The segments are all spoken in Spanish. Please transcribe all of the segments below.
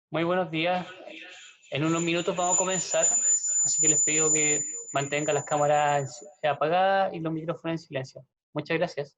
Muy buenos días. En unos minutos vamos a comenzar, así que les pido que mantengan las cámaras apagadas y los micrófonos en silencio. Muchas gracias.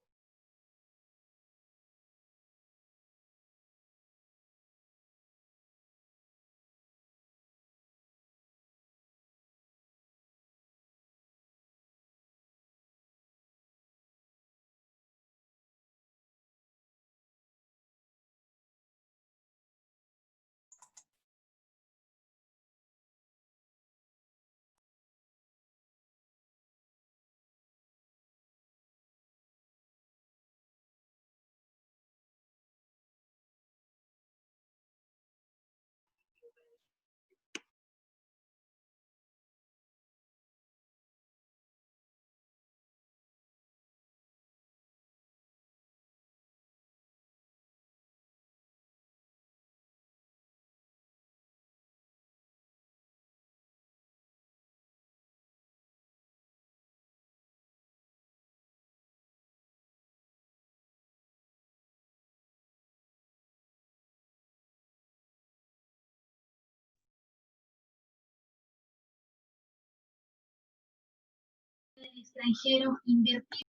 Del extranjero invertir.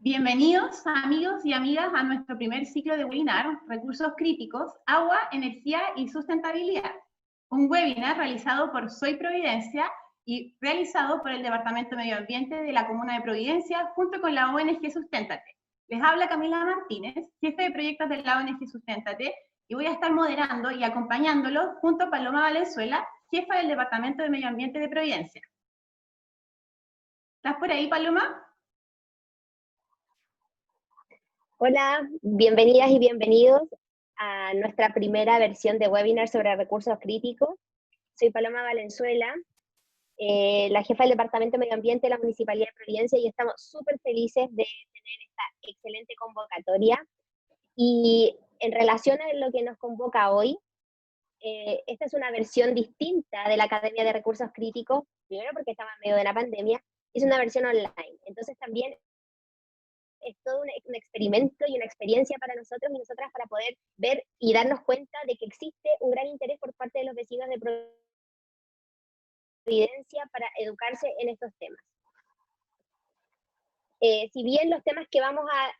Bienvenidos amigos y amigas a nuestro primer ciclo de webinar, Recursos Críticos, Agua, Energía y Sustentabilidad. Un webinar realizado por Soy Providencia y realizado por el Departamento de Medio Ambiente de la Comuna de Providencia junto con la ONG Susténtate. Les habla Camila Martínez, jefe de proyectos de la ONG Susténtate, y voy a estar moderando y acompañándolo junto a Paloma Valenzuela, jefa del Departamento de Medio Ambiente de Providencia. ¿Estás por ahí, Paloma? Hola, bienvenidas y bienvenidos a nuestra primera versión de webinar sobre recursos críticos. Soy Paloma Valenzuela, la jefa del Departamento de Medio Ambiente de la Municipalidad de Providencia, y estamos súper felices de tener esta excelente convocatoria. Y en relación a lo que nos convoca hoy, esta es una versión distinta de la Academia de Recursos Críticos, primero porque estaba en medio de la pandemia, es una versión online. Entonces también es todo un experimento y una experiencia para nosotros y nosotras para poder ver y darnos cuenta de que existe un gran interés por parte de los vecinos de Providencia para educarse en estos temas. Si bien los temas que vamos a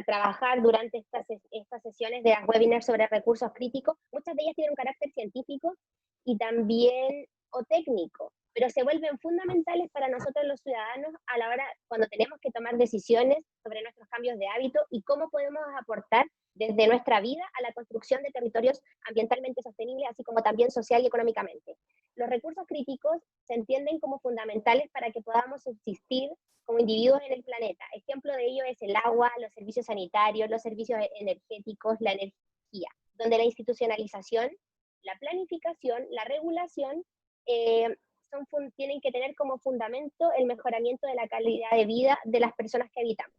trabajar durante estas sesiones de las webinars sobre recursos críticos, muchas de ellas tienen un carácter científico y también o técnico, pero se vuelven fundamentales para nosotros los ciudadanos a la hora cuando tenemos que tomar decisiones sobre nuestros cambios de hábito y cómo podemos aportar desde nuestra vida a la construcción de territorios ambientalmente sostenibles, así como también social y económicamente. Los recursos críticos se entienden como fundamentales para que podamos subsistir como individuos en el planeta. Ejemplo de ello es el agua, los servicios sanitarios, los servicios energéticos, la energía, donde la institucionalización, la planificación, la regulación tienen que tener como fundamento el mejoramiento de la calidad de vida de las personas que habitamos.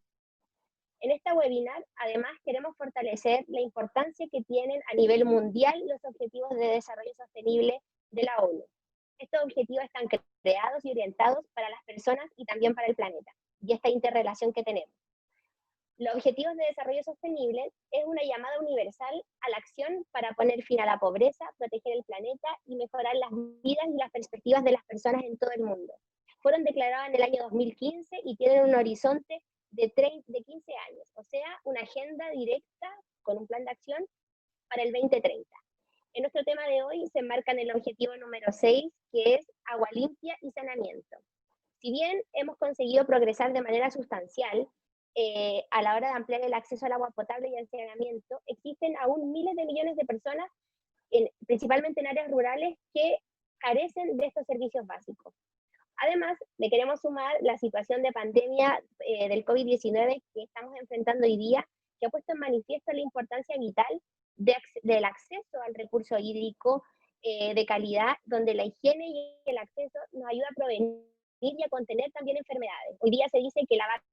En esta webinar, además, queremos fortalecer la importancia que tienen a nivel mundial los Objetivos de Desarrollo Sostenible de la ONU. Estos objetivos están creados y orientados para las personas y también para el planeta, y esta interrelación que tenemos. Los Objetivos de Desarrollo Sostenible es una llamada universal a la acción para poner fin a la pobreza, proteger el planeta y mejorar las vidas y las perspectivas de las personas en todo el mundo. Fueron declarados en el año 2015 y tienen un horizonte de 15 años, o sea, una agenda directa con un plan de acción para el 2030. En nuestro tema de hoy se enmarca en el objetivo número 6, que es agua limpia y saneamiento. Si bien hemos conseguido progresar de manera sustancial a la hora de ampliar el acceso al agua potable y al saneamiento, existen aún miles de millones de personas, principalmente en áreas rurales, que carecen de estos servicios básicos. Además, le queremos sumar la situación de pandemia del COVID-19 que estamos enfrentando hoy día, que ha puesto en manifiesto la importancia vital del acceso al recurso hídrico de calidad, donde la higiene y el acceso nos ayuda a prevenir y a contener también enfermedades. Hoy día se dice que lavarnos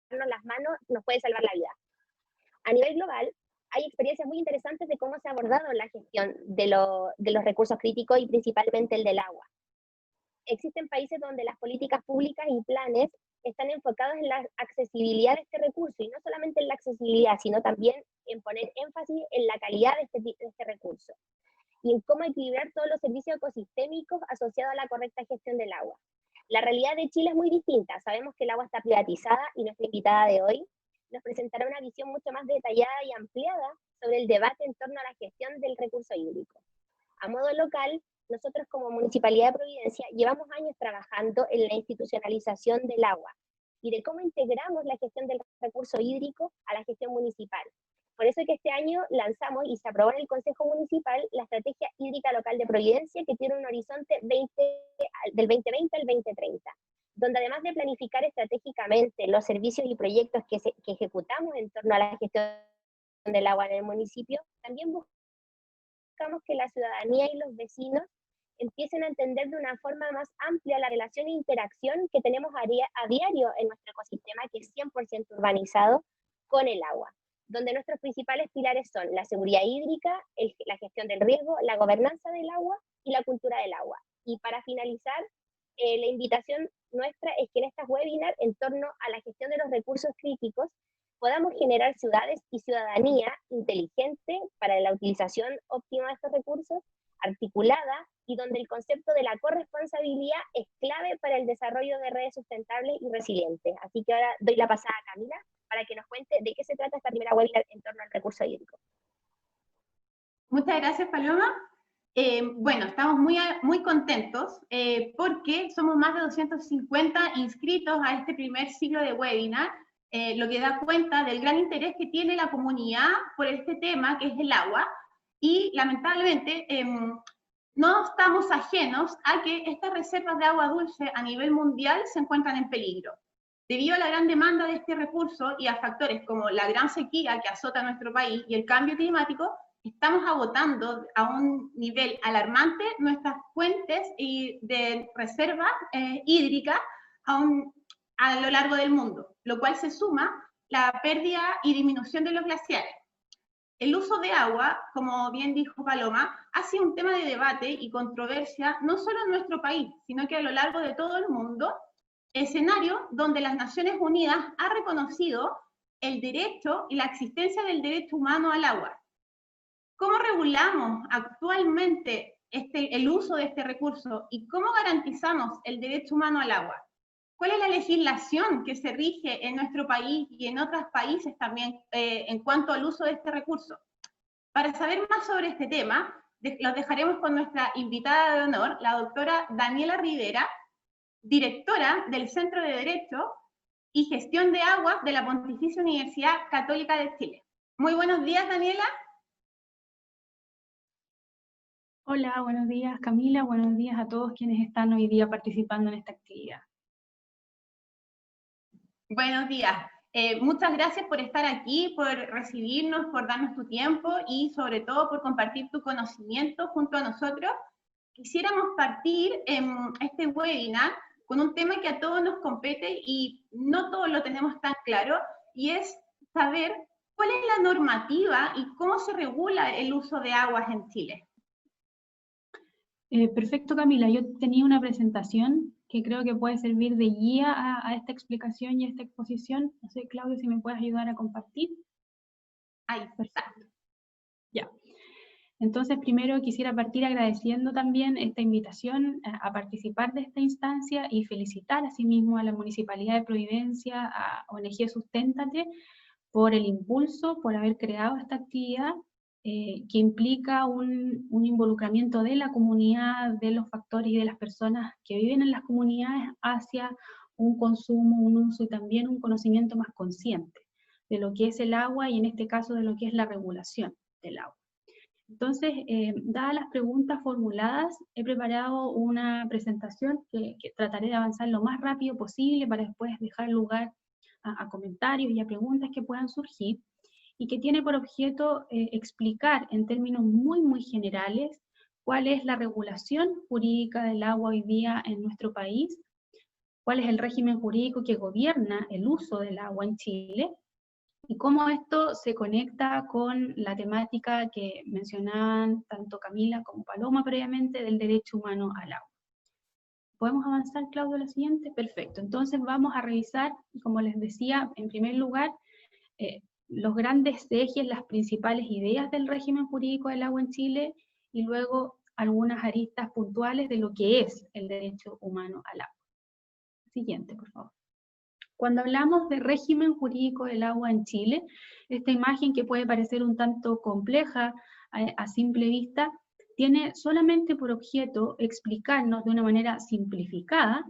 las manos nos puede salvar la vida. A nivel global, hay experiencias muy interesantes de cómo se ha abordado la gestión de los recursos críticos y principalmente el del agua. Existen países donde las políticas públicas y planes están enfocados en la accesibilidad de este recurso, y no solamente en la accesibilidad, sino también en poner énfasis en la calidad de este recurso, y en cómo equilibrar todos los servicios ecosistémicos asociados a la correcta gestión del agua. La realidad de Chile es muy distinta, sabemos que el agua está privatizada, y nuestra invitada de hoy nos presentará una visión mucho más detallada y ampliada sobre el debate en torno a la gestión del recurso hídrico. A modo local, nosotros como Municipalidad de Providencia llevamos años trabajando en la institucionalización del agua y de cómo integramos la gestión del recurso hídrico a la gestión municipal. Por eso es que este año lanzamos y se aprobó en el Consejo Municipal la Estrategia Hídrica Local de Providencia, que tiene un horizonte del 2020 al 2030, donde además de planificar estratégicamente los servicios y proyectos que ejecutamos en torno a la gestión del agua en el municipio, también buscamos que la ciudadanía y los vecinos empiecen a entender de una forma más amplia la relación e interacción que tenemos a diario en nuestro ecosistema, que es 100% urbanizado, con el agua, donde nuestros principales pilares son la seguridad hídrica, la gestión del riesgo, la gobernanza del agua y la cultura del agua. Y para finalizar, la invitación nuestra es que en estas webinars, en torno a la gestión de los recursos críticos, podamos generar ciudades y ciudadanía inteligente para la utilización óptima de estos recursos, articulada, y donde el concepto de la corresponsabilidad es clave para el desarrollo de redes sustentables y resilientes. Así que ahora doy la pasada a Camila para que nos cuente de qué se trata esta primera webinar en torno al recurso hídrico. Muchas gracias, Paloma. Bueno, estamos muy contentos porque somos más de 250 inscritos a este primer ciclo de webinar, lo que da cuenta del gran interés que tiene la comunidad por este tema, que es el agua, y lamentablemente no estamos ajenos a que estas reservas de agua dulce a nivel mundial se encuentran en peligro. Debido a la gran demanda de este recurso y a factores como la gran sequía que azota nuestro país y el cambio climático, estamos agotando a un nivel alarmante nuestras fuentes de reserva hídrica a lo largo del mundo, lo cual se suma la pérdida y disminución de los glaciares. El uso de agua, como bien dijo Paloma, ha sido un tema de debate y controversia no solo en nuestro país, sino que a lo largo de todo el mundo, escenario donde las Naciones Unidas ha reconocido el derecho y la existencia del derecho humano al agua. ¿Cómo regulamos actualmente el uso de este recurso y cómo garantizamos el derecho humano al agua? ¿Cuál es la legislación que se rige en nuestro país y en otros países también en cuanto al uso de este recurso? Para saber más sobre este tema, los dejaremos con nuestra invitada de honor, la doctora Daniela Rivera, directora del Centro de Derecho y Gestión de Aguas de la Pontificia Universidad Católica de Chile. Muy buenos días, Daniela. Hola, buenos días Camila, buenos días a todos quienes están hoy día participando en esta actividad. Buenos días. Muchas gracias por estar aquí, por recibirnos, por darnos tu tiempo y sobre todo por compartir tu conocimiento junto a nosotros. Quisiéramos partir en este webinar con un tema que a todos nos compete y no todos lo tenemos tan claro, y es saber cuál es la normativa y cómo se regula el uso de aguas en Chile. Perfecto, Camila. Yo tenía una presentación que creo que puede servir de guía a esta explicación y a esta exposición. No sé, Claudio, si me puedes ayudar a compartir. Ahí está. Ya. Entonces, primero quisiera partir agradeciendo también esta invitación a participar de esta instancia y felicitar asimismo a la Municipalidad de Providencia, a ONG Susténtate, por el impulso, por haber creado esta actividad que implica un involucramiento de la comunidad, de los factores y de las personas que viven en las comunidades hacia un consumo, un uso y también un conocimiento más consciente de lo que es el agua y en este caso de lo que es la regulación del agua. Entonces, dadas las preguntas formuladas, he preparado una presentación que trataré de avanzar lo más rápido posible para después dejar lugar a comentarios y a preguntas que puedan surgir, y que tiene por objeto explicar en términos muy generales cuál es la regulación jurídica del agua hoy día en nuestro país, cuál es el régimen jurídico que gobierna el uso del agua en Chile, y cómo esto se conecta con la temática que mencionaban tanto Camila como Paloma previamente del derecho humano al agua. ¿Podemos avanzar, Claudio, a la siguiente? Perfecto. Entonces vamos a revisar, como les decía, en primer lugar, los grandes ejes, las principales ideas del régimen jurídico del agua en Chile, y luego algunas aristas puntuales de lo que es el derecho humano al agua. Siguiente, por favor. Cuando hablamos de régimen jurídico del agua en Chile, esta imagen que puede parecer un tanto compleja a simple vista, tiene solamente por objeto explicarnos de una manera simplificada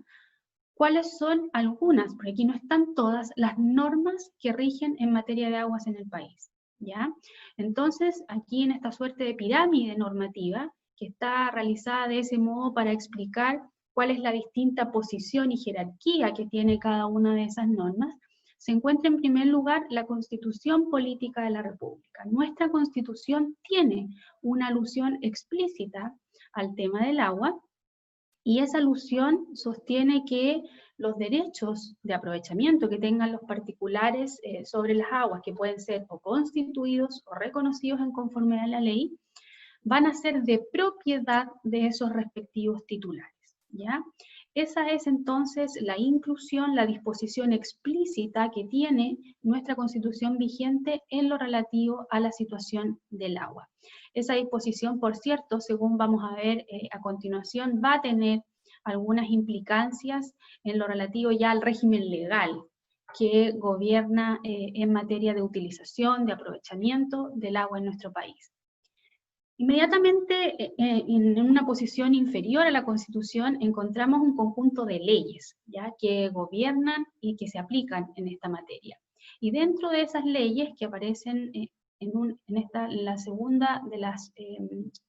cuáles son algunas, porque aquí no están todas, las normas que rigen en materia de aguas en el país, ¿ya? Entonces, aquí en esta suerte de pirámide normativa, que está realizada de ese modo para explicar cuál es la distinta posición y jerarquía que tiene cada una de esas normas, se encuentra en primer lugar la Constitución Política de la República. Nuestra Constitución tiene una alusión explícita al tema del agua, y esa alusión sostiene que los derechos de aprovechamiento que tengan los particulares sobre las aguas, que pueden ser o constituidos o reconocidos en conformidad a la ley, van a ser de propiedad de esos respectivos titulares, ¿ya? Esa es entonces la inclusión, la disposición explícita que tiene nuestra Constitución vigente en lo relativo a la situación del agua. Esa disposición, por cierto, según vamos a ver a continuación, va a tener algunas implicancias en lo relativo ya al régimen legal que gobierna en materia de utilización, de aprovechamiento del agua en nuestro país. Inmediatamente en una posición inferior a la Constitución encontramos un conjunto de leyes, ¿ya?, que gobiernan y que se aplican en esta materia. Y dentro de esas leyes que aparecen en la segunda de las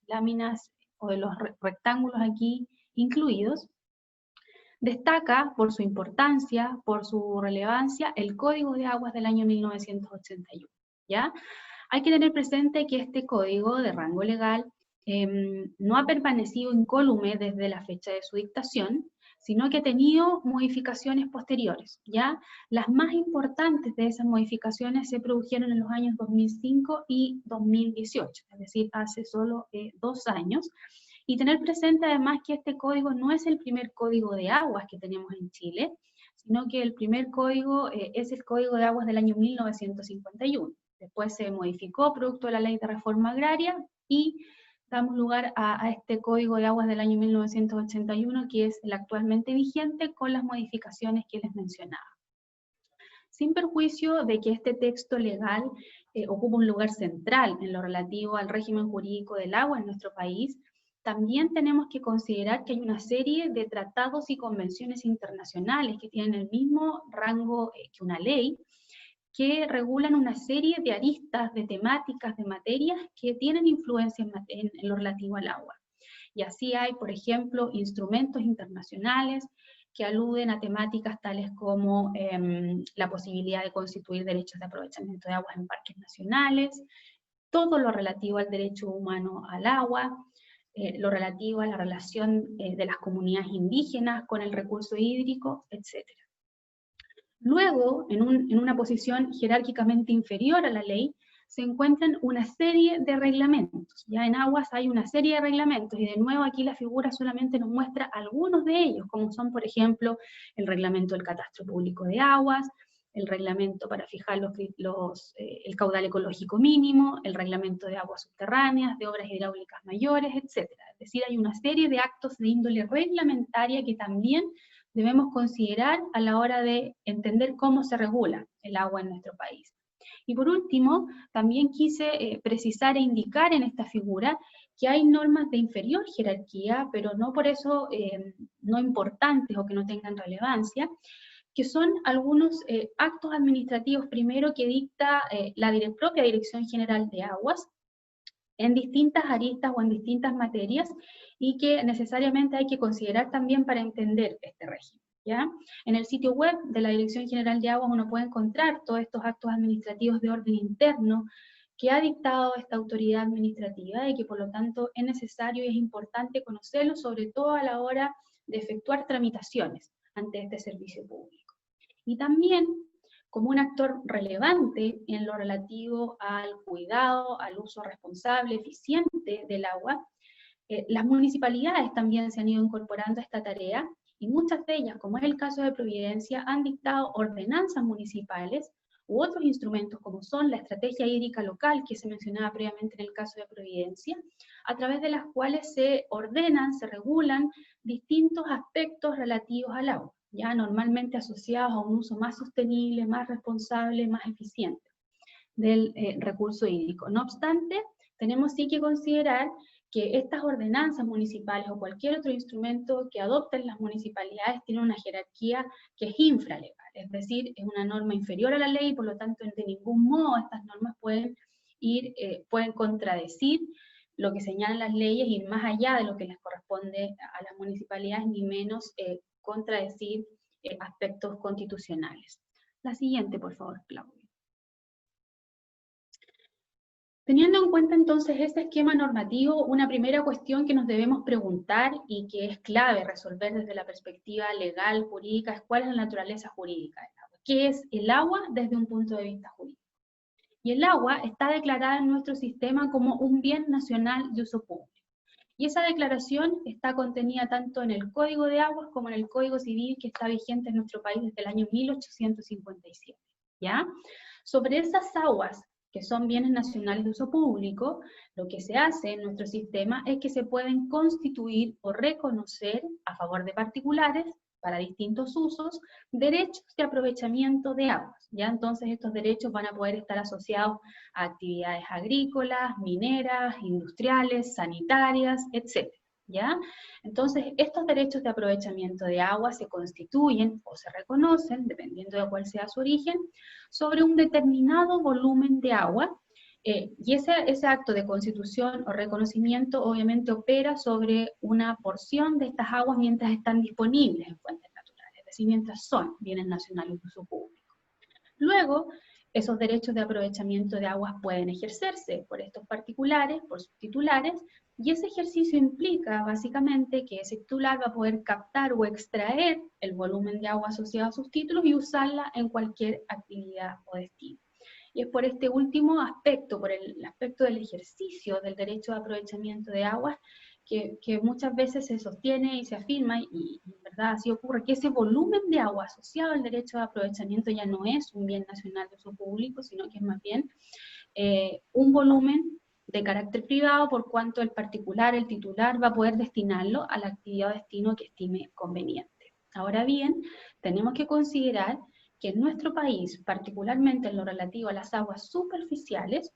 láminas o de los rectángulos aquí incluidos, destaca por su importancia, por su relevancia, el Código de Aguas del año 1981, ¿ya? Hay que tener presente que este código de rango legal no ha permanecido incólume desde la fecha de su dictación, sino que ha tenido modificaciones posteriores, ¿ya? Las más importantes de esas modificaciones se produjeron en los años 2005 y 2018, es decir, hace solo 2 años, y tener presente además que este código no es el primer código de aguas que tenemos en Chile, sino que el primer código es el Código de Aguas del año 1951. Después se modificó producto de la Ley de Reforma Agraria y damos lugar a este Código de Aguas del año 1981, que es el actualmente vigente con las modificaciones que les mencionaba. Sin perjuicio de que este texto legal ocupa un lugar central en lo relativo al régimen jurídico del agua en nuestro país, también tenemos que considerar que hay una serie de tratados y convenciones internacionales que tienen el mismo rango que una ley, que regulan una serie de aristas, de temáticas, de materias que tienen influencia en lo relativo al agua. Y así hay, por ejemplo, instrumentos internacionales que aluden a temáticas tales como la posibilidad de constituir derechos de aprovechamiento de aguas en parques nacionales, todo lo relativo al derecho humano al agua, lo relativo a la relación de las comunidades indígenas con el recurso hídrico, etc. Luego, en una posición jerárquicamente inferior a la ley, se encuentran una serie de reglamentos. Ya en aguas hay una serie de reglamentos, y de nuevo aquí la figura solamente nos muestra algunos de ellos, como son, por ejemplo, el reglamento del catastro público de aguas, el reglamento para fijar el caudal ecológico mínimo, el reglamento de aguas subterráneas, de obras hidráulicas mayores, etc. Es decir, hay una serie de actos de índole reglamentaria que también debemos considerar a la hora de entender cómo se regula el agua en nuestro país. Y por último, también quise precisar e indicar en esta figura que hay normas de inferior jerarquía, pero no por eso no importantes o que no tengan relevancia, que son algunos actos administrativos primero que dicta la propia Dirección General de Aguas en distintas aristas o en distintas materias, y que necesariamente hay que considerar también para entender este régimen, ¿ya? En el sitio web de la Dirección General de Aguas uno puede encontrar todos estos actos administrativos de orden interno que ha dictado esta autoridad administrativa, y que por lo tanto es necesario y es importante conocerlos, sobre todo a la hora de efectuar tramitaciones ante este servicio público. Y también, como un actor relevante en lo relativo al cuidado, al uso responsable, eficiente del agua, las municipalidades también se han ido incorporando a esta tarea, y muchas de ellas, como es el caso de Providencia, han dictado ordenanzas municipales u otros instrumentos como son la estrategia hídrica local, que se mencionaba previamente en el caso de Providencia, a través de las cuales se ordenan, se regulan distintos aspectos relativos al agua, ya normalmente asociados a un uso más sostenible, más responsable, más eficiente del recurso hídrico. No obstante, tenemos sí que considerar que estas ordenanzas municipales o cualquier otro instrumento que adopten las municipalidades tiene una jerarquía que es infralegal, es decir, es una norma inferior a la ley, y por lo tanto de ningún modo estas normas pueden contradecir lo que señalan las leyes, ir más allá de lo que les corresponde a las municipalidades, ni menos contradecir aspectos constitucionales. La siguiente, por favor, Claudia. Teniendo en cuenta entonces este esquema normativo, una primera cuestión que nos debemos preguntar y que es clave resolver desde la perspectiva legal, jurídica, es cuál es la naturaleza jurídica del agua. ¿Qué es el agua desde un punto de vista jurídico? Y el agua está declarada en nuestro sistema como un bien nacional de uso público. Y esa declaración está contenida tanto en el Código de Aguas como en el Código Civil, que está vigente en nuestro país desde el año 1857, ¿ya? Sobre esas aguas que son bienes nacionales de uso público, lo que se hace en nuestro sistema es que se pueden constituir o reconocer a favor de particulares, para distintos usos, derechos de aprovechamiento de aguas, ¿ya? Entonces estos derechos van a poder estar asociados a actividades agrícolas, mineras, industriales, sanitarias, etc., ¿ya? Entonces estos derechos de aprovechamiento de agua se constituyen o se reconocen, dependiendo de cuál sea su origen, sobre un determinado volumen de agua Y ese acto de constitución o reconocimiento obviamente opera sobre una porción de estas aguas mientras están disponibles en fuentes naturales, es decir, mientras son bienes nacionales de uso público. Luego, esos derechos de aprovechamiento de aguas pueden ejercerse por estos particulares, por sus titulares, y ese ejercicio implica básicamente que ese titular va a poder captar o extraer el volumen de agua asociado a sus títulos y usarla en cualquier actividad o destino. Y es por este último aspecto, por el aspecto del ejercicio del derecho de aprovechamiento de aguas, que muchas veces se sostiene y se afirma, y en verdad así ocurre, que ese volumen de agua asociado al derecho de aprovechamiento ya no es un bien nacional de uso público, sino que es más bien un volumen de carácter privado, por cuanto el particular, el titular, va a poder destinarlo a la actividad o destino que estime conveniente. Ahora bien, tenemos que considerar que en nuestro país, particularmente en lo relativo a las aguas superficiales,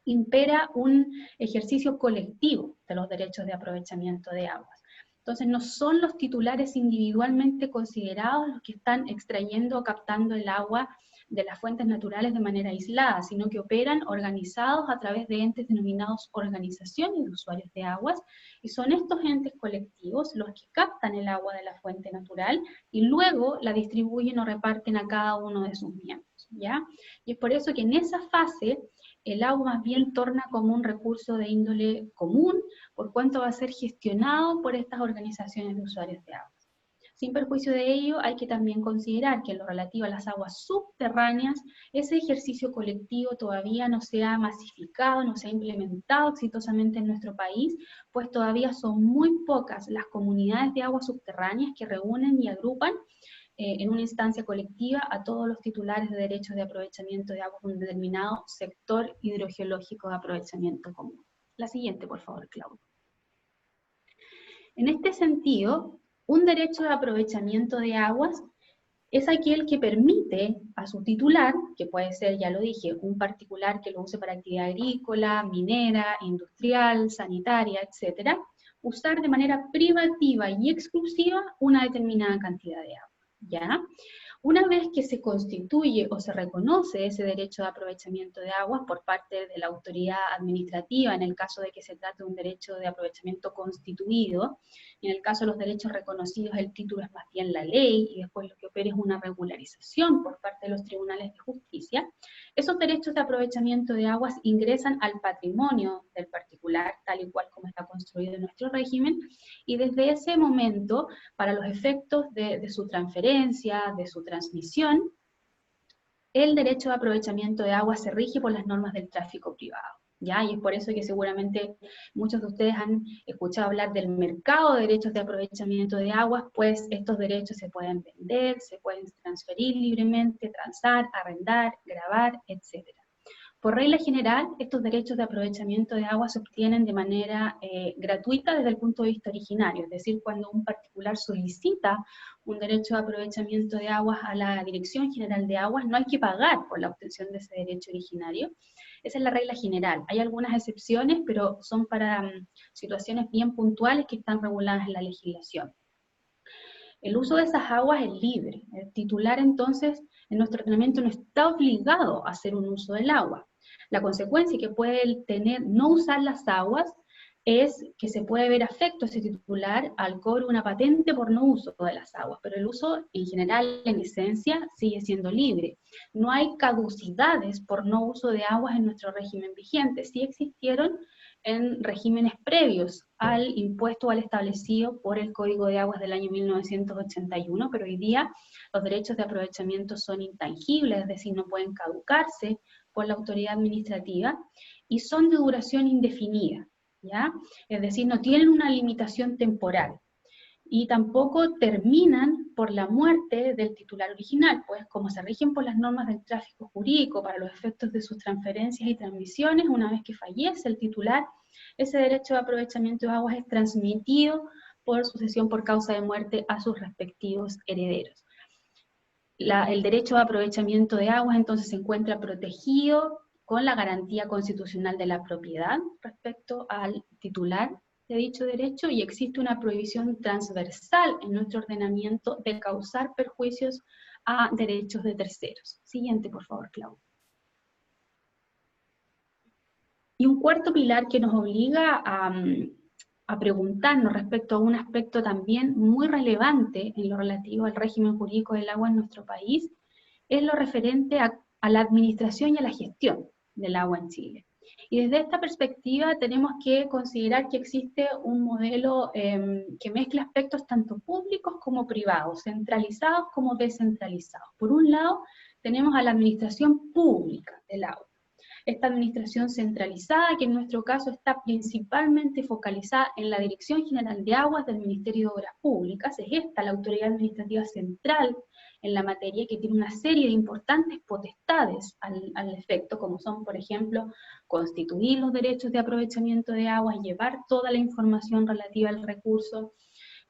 impera un ejercicio colectivo de los derechos de aprovechamiento de aguas. Entonces no son los titulares individualmente considerados los que están extrayendo o captando el agua de las fuentes naturales de manera aislada, sino que operan organizados a través de entes denominados organizaciones de usuarios de aguas, y son estos entes colectivos los que captan el agua de la fuente natural y luego la distribuyen o reparten a cada uno de sus miembros, ¿ya? Y es por eso que en esa fase el agua más bien torna como un recurso de índole común, por cuanto va a ser gestionado por estas organizaciones de usuarios de aguas. Sin perjuicio de ello, hay que también considerar que en lo relativo a las aguas subterráneas, ese ejercicio colectivo todavía no se ha masificado, no se ha implementado exitosamente en nuestro país, pues todavía son muy pocas las comunidades de aguas subterráneas que reúnen y agrupan en una instancia colectiva a todos los titulares de derechos de aprovechamiento de aguas de un determinado sector hidrogeológico de aprovechamiento común. La siguiente, por favor, Claudia. En este sentido, un derecho de aprovechamiento de aguas es aquel que permite a su titular, que puede ser, ya lo dije, un particular que lo use para actividad agrícola, minera, industrial, sanitaria, etc., usar de manera privativa y exclusiva una determinada cantidad de agua. ¿Ya? Una vez que se constituye o se reconoce ese derecho de aprovechamiento de aguas por parte de la autoridad administrativa, en el caso de que se trate de un derecho de aprovechamiento constituido, y en el caso de los derechos reconocidos el título es más bien la ley, y después lo que opera es una regularización por parte de los tribunales de justicia, esos derechos de aprovechamiento de aguas ingresan al patrimonio del particular, tal y cual como está construido en nuestro régimen, y desde ese momento, para los efectos de su transferencia, de su transmisión, el derecho de aprovechamiento de agua se rige por las normas del tráfico privado, ¿ya? Y es por eso que seguramente muchos de ustedes han escuchado hablar del mercado de derechos de aprovechamiento de aguas, pues estos derechos se pueden vender, se pueden transferir libremente, transar, arrendar, gravar, etc. Por regla general, estos derechos de aprovechamiento de agua se obtienen de manera gratuita desde el punto de vista originario, es decir, cuando un particular solicita un derecho de aprovechamiento de aguas a la Dirección General de Aguas, no hay que pagar por la obtención de ese derecho originario. Esa es la regla general. Hay algunas excepciones, pero son para situaciones bien puntuales que están reguladas en la legislación. El uso de esas aguas es libre. El titular, entonces, en nuestro ordenamiento no está obligado a hacer un uso del agua. La consecuencia que puede tener no usar las aguas es que se puede ver afecto a ese titular al cobro de una patente por no uso de las aguas, pero el uso en general, en esencia, sigue siendo libre. No hay caducidades por no uso de aguas en nuestro régimen vigente. Sí existieron en regímenes previos al impuesto o al establecido por el Código de Aguas del año 1981, pero hoy día los derechos de aprovechamiento son intangibles, es decir, no pueden caducarse por la autoridad administrativa, y son de duración indefinida, ¿ya? Es decir, no tienen una limitación temporal, y tampoco terminan por la muerte del titular original, pues como se rigen por las normas del tráfico jurídico para los efectos de sus transferencias y transmisiones, una vez que fallece el titular, ese derecho de aprovechamiento de aguas es transmitido por sucesión por causa de muerte a sus respectivos herederos. El derecho de aprovechamiento de aguas entonces se encuentra protegido con la garantía constitucional de la propiedad respecto al titular de dicho derecho, y existe una prohibición transversal en nuestro ordenamiento de causar perjuicios a derechos de terceros. Siguiente, por favor, Claudia. Y un cuarto pilar que nos obliga a preguntarnos respecto a un aspecto también muy relevante en lo relativo al régimen jurídico del agua en nuestro país, es lo referente a la administración y a la gestión del agua en Chile. Y desde esta perspectiva tenemos que considerar que existe un modelo que mezcla aspectos tanto públicos como privados, centralizados como descentralizados. Por un lado, tenemos a la administración pública del agua. Esta administración centralizada, que en nuestro caso está principalmente focalizada en la Dirección General de Aguas del Ministerio de Obras Públicas, es esta la autoridad administrativa central en la materia, que tiene una serie de importantes potestades al efecto, como son, por ejemplo, constituir los derechos de aprovechamiento de aguas, llevar toda la información relativa al recurso,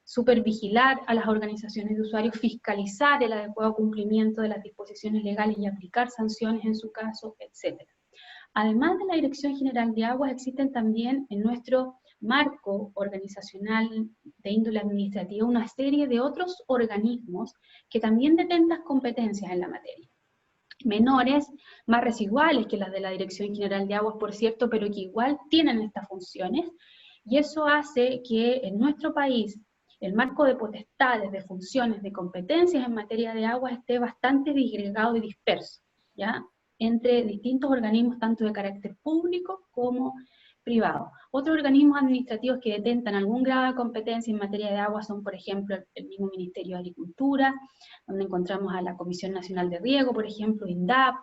supervigilar a las organizaciones de usuarios, fiscalizar el adecuado cumplimiento de las disposiciones legales y aplicar sanciones en su caso, etc. Además de la Dirección General de Aguas, existen también en nuestro marco organizacional de índole administrativa una serie de otros organismos que también detentan competencias en la materia. Menores, más residuales que las de la Dirección General de Aguas, por cierto, pero que igual tienen estas funciones, y eso hace que en nuestro país el marco de potestades, de funciones, de competencias en materia de agua esté bastante disgregado y disperso, ¿ya?, entre distintos organismos, tanto de carácter público como privado. Otros organismos administrativos que detentan algún grado de competencia en materia de agua son, por ejemplo, el mismo Ministerio de Agricultura, donde encontramos a la Comisión Nacional de Riego, por ejemplo, INDAP,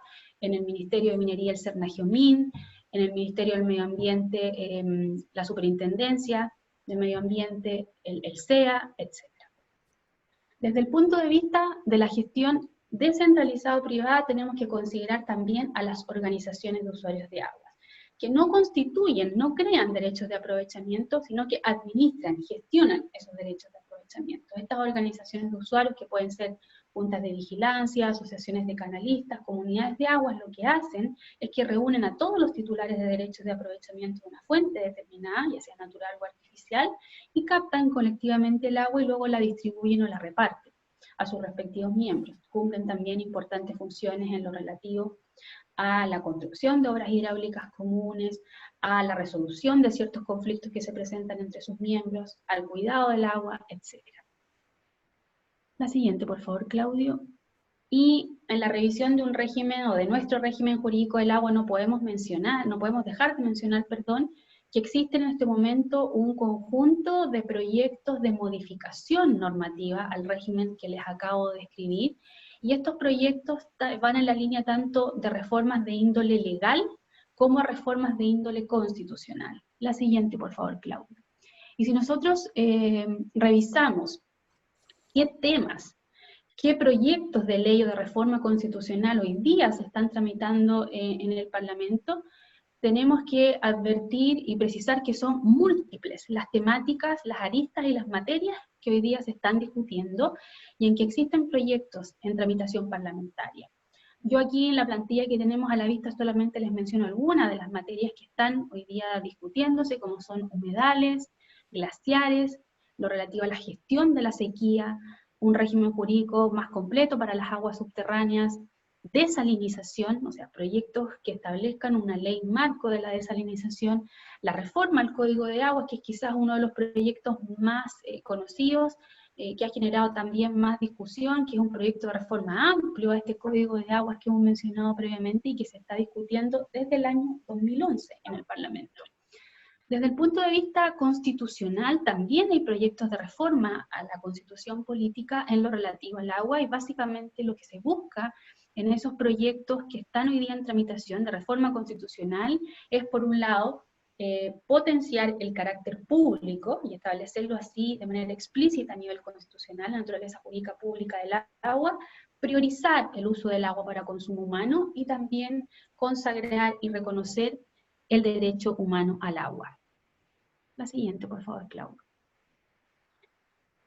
en el Ministerio de Minería el Cernagiomín, en el Ministerio del Medio Ambiente la Superintendencia del Medio Ambiente, el CEA, etc. Desde el punto de vista de la gestión descentralizada o privada, tenemos que considerar también a las organizaciones de usuarios de aguas, que no constituyen, no crean derechos de aprovechamiento, sino que administran y gestionan esos derechos de aprovechamiento. Estas organizaciones de usuarios, que pueden ser juntas de vigilancia, asociaciones de canalistas, comunidades de aguas, lo que hacen es que reúnen a todos los titulares de derechos de aprovechamiento de una fuente determinada, ya sea natural o artificial, y captan colectivamente el agua y luego la distribuyen o la reparten a sus respectivos miembros. Cumplen también importantes funciones en lo relativo a la construcción de obras hidráulicas comunes, a la resolución de ciertos conflictos que se presentan entre sus miembros, al cuidado del agua, etc. La siguiente, por favor, Claudio. Y en la revisión de un régimen, o de nuestro régimen jurídico del agua, no podemos dejar de mencionar, que existe en este momento un conjunto de proyectos de modificación normativa al régimen que les acabo de describir, y estos proyectos van en la línea tanto de reformas de índole legal como reformas de índole constitucional. La siguiente, por favor, Claudio. Y si nosotros revisamos qué temas, qué proyectos de ley o de reforma constitucional hoy día se están tramitando en el Parlamento, tenemos que advertir y precisar que son múltiples las temáticas, las aristas y las materias que hoy día se están discutiendo y en que existen proyectos en tramitación parlamentaria. Yo aquí en la plantilla que tenemos a la vista solamente les menciono algunas de las materias que están hoy día discutiéndose, como son humedales, glaciares, lo relativo a la gestión de la sequía, un régimen jurídico más completo para las aguas subterráneas, desalinización, o sea, proyectos que establezcan una ley marco de la desalinización, la reforma al Código de Aguas, que es quizás uno de los proyectos más conocidos, que ha generado también más discusión, que es un proyecto de reforma amplio a este Código de Aguas que hemos mencionado previamente y que se está discutiendo desde el año 2011 en el Parlamento. Desde el punto de vista constitucional, también hay proyectos de reforma a la Constitución política en lo relativo al agua, y básicamente lo que se busca en esos proyectos que están hoy día en tramitación de reforma constitucional es, por un lado, potenciar el carácter público y establecerlo así de manera explícita a nivel constitucional, la naturaleza jurídica pública del agua, priorizar el uso del agua para consumo humano y también consagrar y reconocer el derecho humano al agua. La siguiente, por favor, Claudia.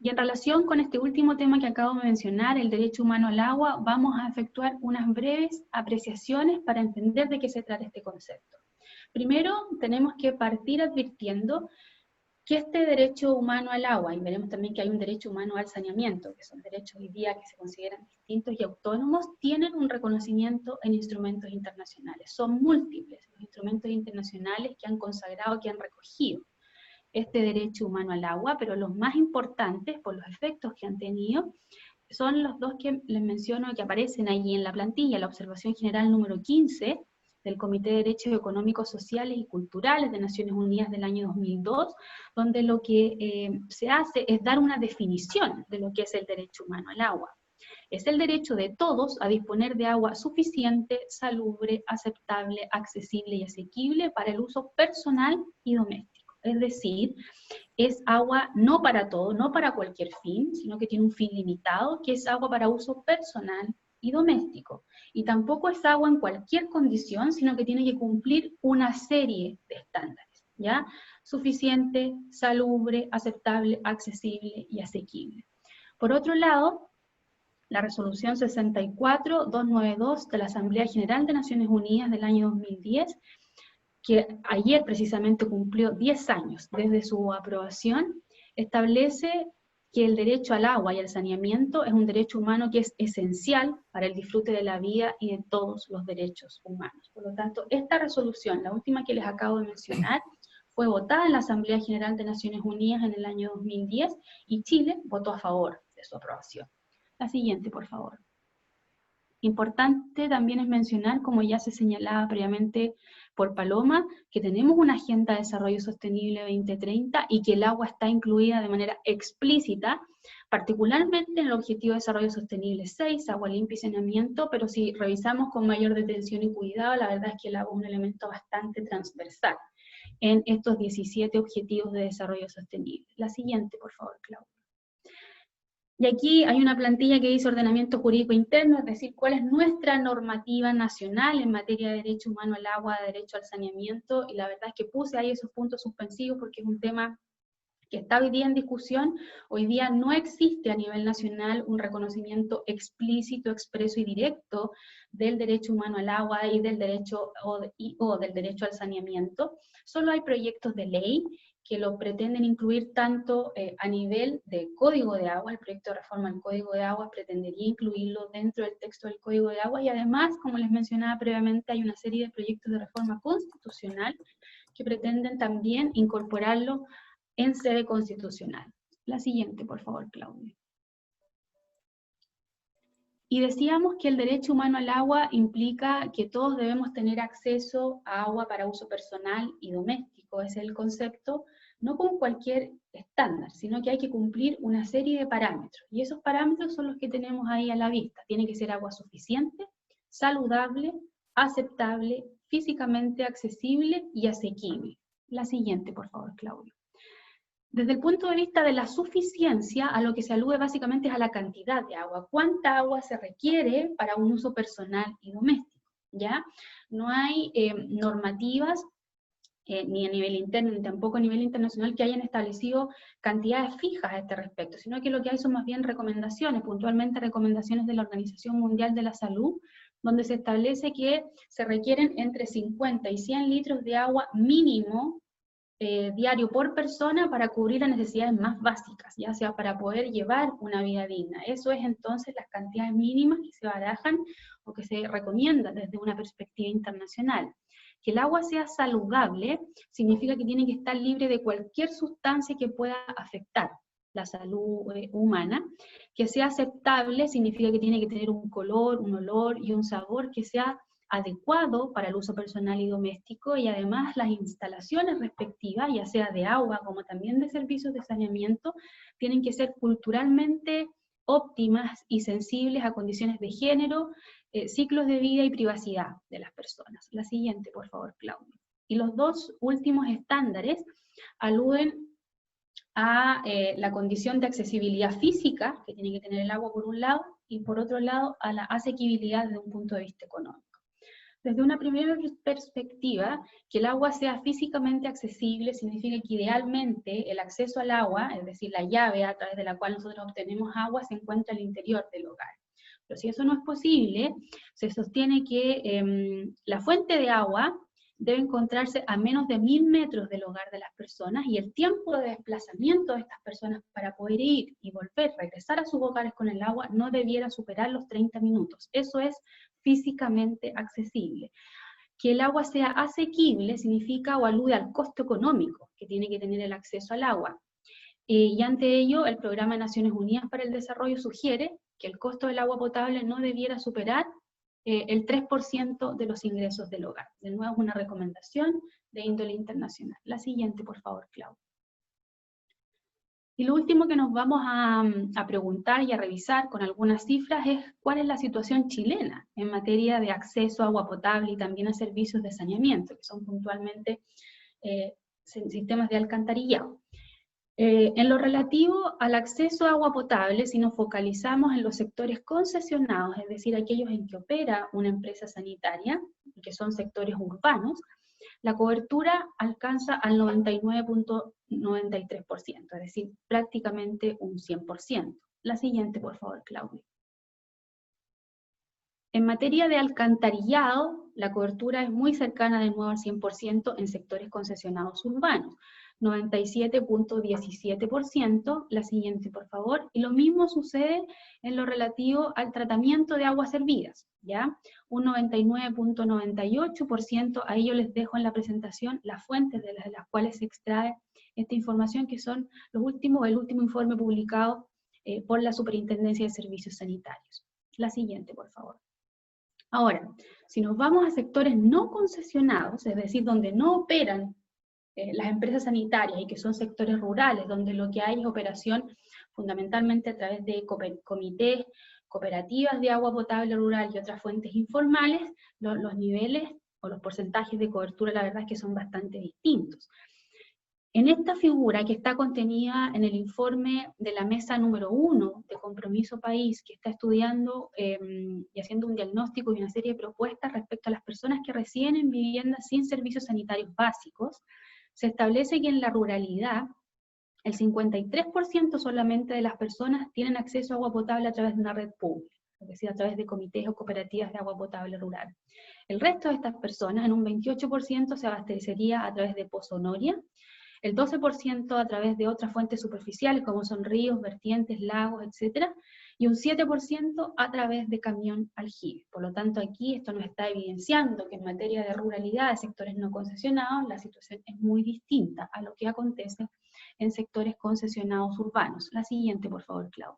Y en relación con este último tema que acabo de mencionar, el derecho humano al agua, vamos a efectuar unas breves apreciaciones para entender de qué se trata este concepto. Primero, tenemos que partir advirtiendo que este derecho humano al agua, y veremos también que hay un derecho humano al saneamiento, que son derechos hoy día que se consideran distintos y autónomos, tienen un reconocimiento en instrumentos internacionales. Son múltiples los instrumentos internacionales que han consagrado, que han recogido este derecho humano al agua, pero los más importantes, por los efectos que han tenido, son los dos que les menciono que aparecen ahí en la plantilla, la observación general número 15, del Comité de Derechos Económicos, Sociales y Culturales de Naciones Unidas del año 2002, donde lo que se hace es dar una definición de lo que es el derecho humano al agua. Es el derecho de todos a disponer de agua suficiente, salubre, aceptable, accesible y asequible para el uso personal y doméstico. Es decir, es agua no para todo, no para cualquier fin, sino que tiene un fin limitado, que es agua para uso personal y doméstico. Y tampoco es agua en cualquier condición, sino que tiene que cumplir una serie de estándares, ¿ya? Suficiente, salubre, aceptable, accesible y asequible. Por otro lado, la resolución 64-292 de la Asamblea General de Naciones Unidas del año 2010, que ayer precisamente cumplió 10 años desde su aprobación, establece que el derecho al agua y al saneamiento es un derecho humano que es esencial para el disfrute de la vida y de todos los derechos humanos. Por lo tanto, esta resolución, la última que les acabo de mencionar, fue votada en la Asamblea General de Naciones Unidas en el año 2010 y Chile votó a favor de su aprobación. La siguiente, por favor. Importante también es mencionar, como ya se señalaba previamente por Paloma, que tenemos una Agenda de Desarrollo Sostenible 2030 y que el agua está incluida de manera explícita, particularmente en el Objetivo de Desarrollo Sostenible 6, agua limpia y saneamiento, pero si revisamos con mayor detención y cuidado, la verdad es que el agua es un elemento bastante transversal en estos 17 Objetivos de Desarrollo Sostenible. La siguiente, por favor, Claudia. Y aquí hay una plantilla que dice ordenamiento jurídico interno, es decir, cuál es nuestra normativa nacional en materia de derecho humano al agua, de derecho al saneamiento, y la verdad es que puse ahí esos puntos suspensivos porque es un tema que está hoy día en discusión. Hoy día no existe a nivel nacional un reconocimiento explícito, expreso y directo del derecho humano al agua y del derecho, o del derecho al saneamiento. Solo hay proyectos de ley que lo pretenden incluir tanto a nivel de Código de Agua. El proyecto de reforma al Código de Agua pretendería incluirlo dentro del texto del Código de Agua, y además, como les mencionaba previamente, hay una serie de proyectos de reforma constitucional que pretenden también incorporarlo en sede constitucional. La siguiente, por favor, Claudia. Y decíamos que el derecho humano al agua implica que todos debemos tener acceso a agua para uso personal y doméstico. Ese es el concepto, no con cualquier estándar, sino que hay que cumplir una serie de parámetros. Y esos parámetros son los que tenemos ahí a la vista. Tiene que ser agua suficiente, saludable, aceptable, físicamente accesible y asequible. La siguiente, por favor, Claudio. Desde el punto de vista de la suficiencia, a lo que se alude básicamente es a la cantidad de agua. ¿Cuánta agua se requiere para un uso personal y doméstico? ¿Ya? No hay normativas, ni a nivel interno, ni tampoco a nivel internacional, que hayan establecido cantidades fijas a este respecto, sino que lo que hay son más bien recomendaciones, puntualmente recomendaciones de la Organización Mundial de la Salud, donde se establece que se requieren entre 50 y 100 litros de agua mínimo diario por persona para cubrir las necesidades más básicas, ya sea para poder llevar una vida digna. Eso es entonces las cantidades mínimas que se barajan o que se recomiendan desde una perspectiva internacional. Que el agua sea saludable significa que tiene que estar libre de cualquier sustancia que pueda afectar la salud humana. Que sea aceptable significa que tiene que tener un color, un olor y un sabor que sea adecuado para el uso personal y doméstico, y además las instalaciones respectivas, ya sea de agua como también de servicios de saneamiento, tienen que ser culturalmente óptimas y sensibles a condiciones de género, ciclos de vida y privacidad de las personas. La siguiente, por favor, Claudia. Y los dos últimos estándares aluden a la condición de accesibilidad física, que tiene que tener el agua por un lado, y por otro lado a la asequibilidad desde un punto de vista económico. Desde una primera perspectiva, que el agua sea físicamente accesible significa que idealmente el acceso al agua, es decir, la llave a través de la cual nosotros obtenemos agua, se encuentra al interior del hogar. Pero si eso no es posible, se sostiene que la fuente de agua debe encontrarse a menos de 1000 metros del hogar de las personas, y el tiempo de desplazamiento de estas personas para poder ir y volver, regresar a sus hogares con el agua, no debiera superar los 30 minutos. Eso es físicamente accesible. Que el agua sea asequible significa o alude al costo económico que tiene que tener el acceso al agua. Y ante ello, el Programa de Naciones Unidas para el Desarrollo sugiere que el costo del agua potable no debiera superar el 3% de los ingresos del hogar. De nuevo, es una recomendación de índole internacional. La siguiente, por favor, Clau. Y lo último que nos vamos a preguntar y a revisar con algunas cifras es cuál es la situación chilena en materia de acceso a agua potable y también a servicios de saneamiento, que son puntualmente sistemas de alcantarillado. En lo relativo al acceso a agua potable, si nos focalizamos en los sectores concesionados, es decir, aquellos en que opera una empresa sanitaria, que son sectores urbanos, la cobertura alcanza al 99.93%, es decir, prácticamente un 100%. La siguiente, por favor, Claudia. En materia de alcantarillado, la cobertura es muy cercana de nuevo al 100% en sectores concesionados urbanos, 97.17%, la siguiente por favor, y lo mismo sucede en lo relativo al tratamiento de aguas servidas, ¿ya? Un 99.98%, ahí yo les dejo en la presentación las fuentes de las cuales se extrae esta información, que son el último informe publicado por la Superintendencia de Servicios Sanitarios. La siguiente, por favor. Ahora, si nos vamos a sectores no concesionados, es decir, donde no operan las empresas sanitarias y que son sectores rurales, donde lo que hay es operación fundamentalmente a través de comités, cooperativas de agua potable rural y otras fuentes informales, los niveles o los porcentajes de cobertura la verdad es que son bastante distintos. En esta figura que está contenida en el informe de la mesa número 1 de Compromiso País, que está estudiando y haciendo un diagnóstico y una serie de propuestas respecto a las personas que residen en viviendas sin servicios sanitarios básicos, se establece que en la ruralidad el 53% solamente de las personas tienen acceso a agua potable a través de una red pública, es decir, a través de comités o cooperativas de agua potable rural. El resto de estas personas, en un 28%, se abastecería a través de Pozo Noria, el 12% a través de otras fuentes superficiales como son ríos, vertientes, lagos, etc., y un 7% a través de camión aljibe. Por lo tanto, aquí esto nos está evidenciando que en materia de ruralidad de sectores no concesionados, la situación es muy distinta a lo que acontece en sectores concesionados urbanos. La siguiente, por favor, Claudia.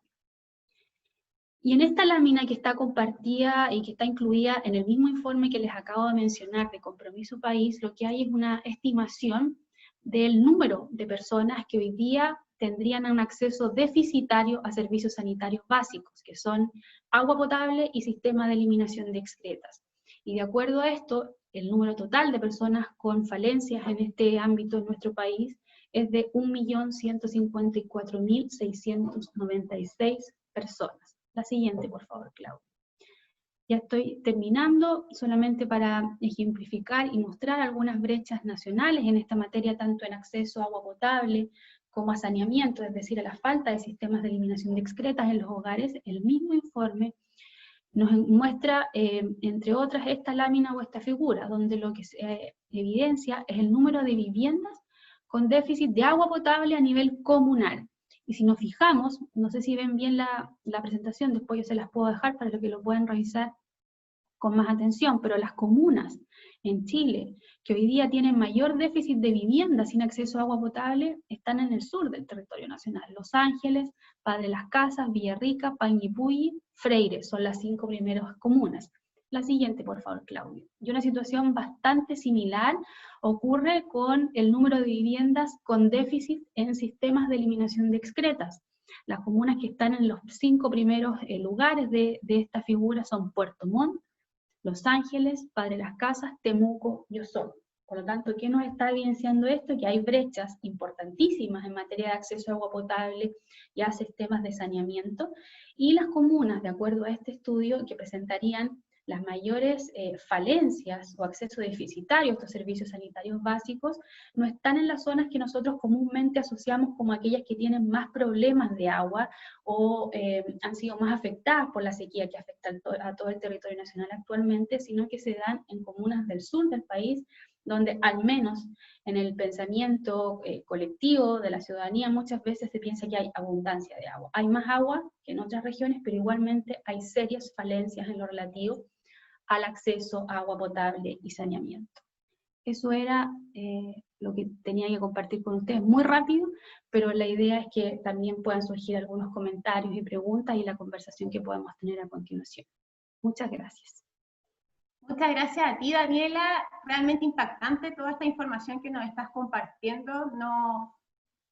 Y en esta lámina que está compartida y que está incluida en el mismo informe que les acabo de mencionar de Compromiso País, lo que hay es una estimación del número de personas que hoy día tendrían un acceso deficitario a servicios sanitarios básicos, que son agua potable y sistema de eliminación de excretas. Y de acuerdo a esto, el número total de personas con falencias en este ámbito en nuestro país es de 1.154.696 personas. La siguiente, por favor, Claudia. Ya estoy terminando, solamente para ejemplificar y mostrar algunas brechas nacionales en esta materia, tanto en acceso a agua potable como a saneamiento, es decir, a la falta de sistemas de eliminación de excretas en los hogares. El mismo informe nos muestra, entre otras, esta lámina o esta figura, donde lo que se evidencia es el número de viviendas con déficit de agua potable a nivel comunal. Y si nos fijamos, no sé si ven bien la presentación, después yo se las puedo dejar para que lo puedan revisar con más atención, pero las comunas en Chile, que hoy día tienen mayor déficit de vivienda sin acceso a agua potable, están en el sur del territorio nacional. Los Ángeles, Padre Las Casas, Villarrica, Panguipulli, Freire, son las 5 primeras comunas. La siguiente, por favor, Claudio. Y una situación bastante similar ocurre con el número de viviendas con déficit en sistemas de eliminación de excretas. Las comunas que están en los 5 primeros lugares de esta figura son Puerto Montt, Los Ángeles, Padre Las Casas, Temuco y Osorno. Por lo tanto, ¿qué nos está evidenciando esto? Que hay brechas importantísimas en materia de acceso a agua potable y a sistemas de saneamiento, y las comunas, de acuerdo a este estudio, que presentarían las mayores falencias o acceso deficitario a estos servicios sanitarios básicos, no están en las zonas que nosotros comúnmente asociamos como aquellas que tienen más problemas de agua o han sido más afectadas por la sequía que afecta a todo el territorio nacional actualmente, sino que se dan en comunas del sur del país, donde al menos en el pensamiento colectivo de la ciudadanía muchas veces se piensa que hay abundancia de agua. Hay más agua que en otras regiones, pero igualmente hay serias falencias en lo relativo al acceso a agua potable y saneamiento. Eso era lo que tenía que compartir con ustedes muy rápido, pero la idea es que también puedan surgir algunos comentarios y preguntas y la conversación que podemos tener a continuación. Muchas gracias. Muchas gracias a ti, Daniela. Realmente impactante toda esta información que nos estás compartiendo.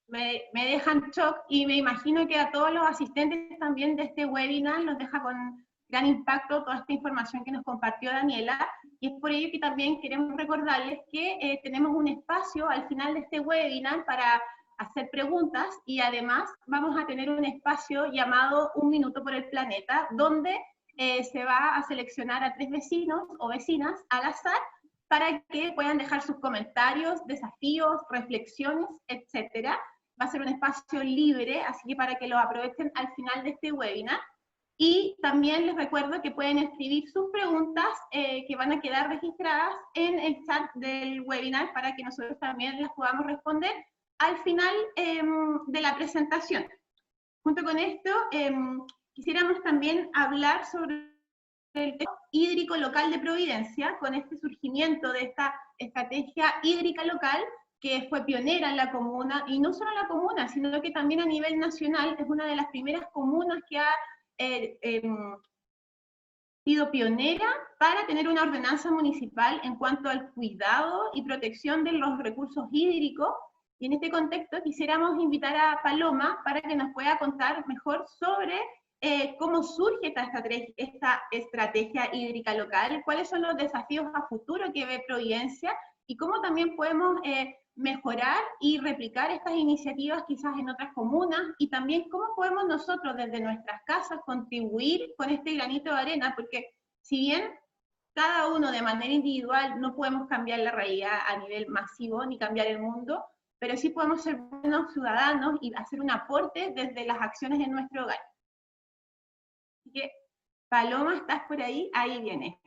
Me deja en shock y me imagino que a todos los asistentes también de este webinar nos deja con gran impacto toda esta información que nos compartió Daniela, y es por ello que también queremos recordarles que tenemos un espacio al final de este webinar para hacer preguntas, y además vamos a tener un espacio llamado Un Minuto por el Planeta, donde se va a seleccionar a 3 vecinos o vecinas al azar para que puedan dejar sus comentarios, desafíos, reflexiones, etcétera. Va a ser un espacio libre, así que para que lo aprovechen al final de este webinar. Y también les recuerdo que pueden escribir sus preguntas que van a quedar registradas en el chat del webinar para que nosotros también las podamos responder al final de la presentación. Junto con esto, quisiéramos también hablar sobre el tema hídrico local de Providencia, con este surgimiento de esta estrategia hídrica local que fue pionera en la comuna, y no solo en la comuna, sino que también a nivel nacional. Es una de las primeras comunas que ha sido pionera para tener una ordenanza municipal en cuanto al cuidado y protección de los recursos hídricos, y en este contexto quisiéramos invitar a Paloma para que nos pueda contar mejor sobre cómo surge esta estrategia hídrica local, cuáles son los desafíos a futuro que ve Providencia, y cómo también podemos mejorar y replicar estas iniciativas quizás en otras comunas, y también cómo podemos nosotros desde nuestras casas contribuir con este granito de arena, porque si bien cada uno de manera individual no podemos cambiar la realidad a nivel masivo ni cambiar el mundo, pero sí podemos ser buenos ciudadanos y hacer un aporte desde las acciones en nuestro hogar. Así que, Paloma, ¿estás por ahí? Ahí viene.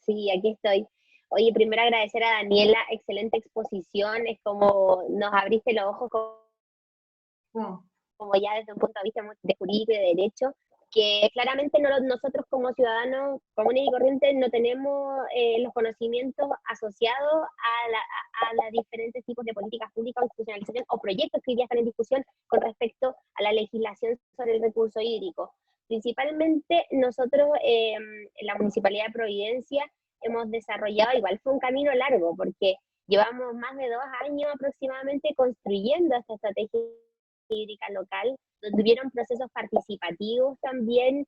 Sí, aquí estoy. Oye, primero agradecer a Daniela, excelente exposición, es como nos abriste los ojos como ya desde un punto de vista de jurídico y de derecho, que claramente nosotros como ciudadanos comunes y corrientes no tenemos los conocimientos asociados a los diferentes tipos de políticas públicas o institucionalización o proyectos que hoy día están en discusión con respecto a la legislación sobre el recurso hídrico. Principalmente nosotros en la Municipalidad de Providencia hemos desarrollado, igual fue un camino largo, porque llevamos más de 2 años aproximadamente construyendo esta estrategia hídrica local, donde hubieron procesos participativos también,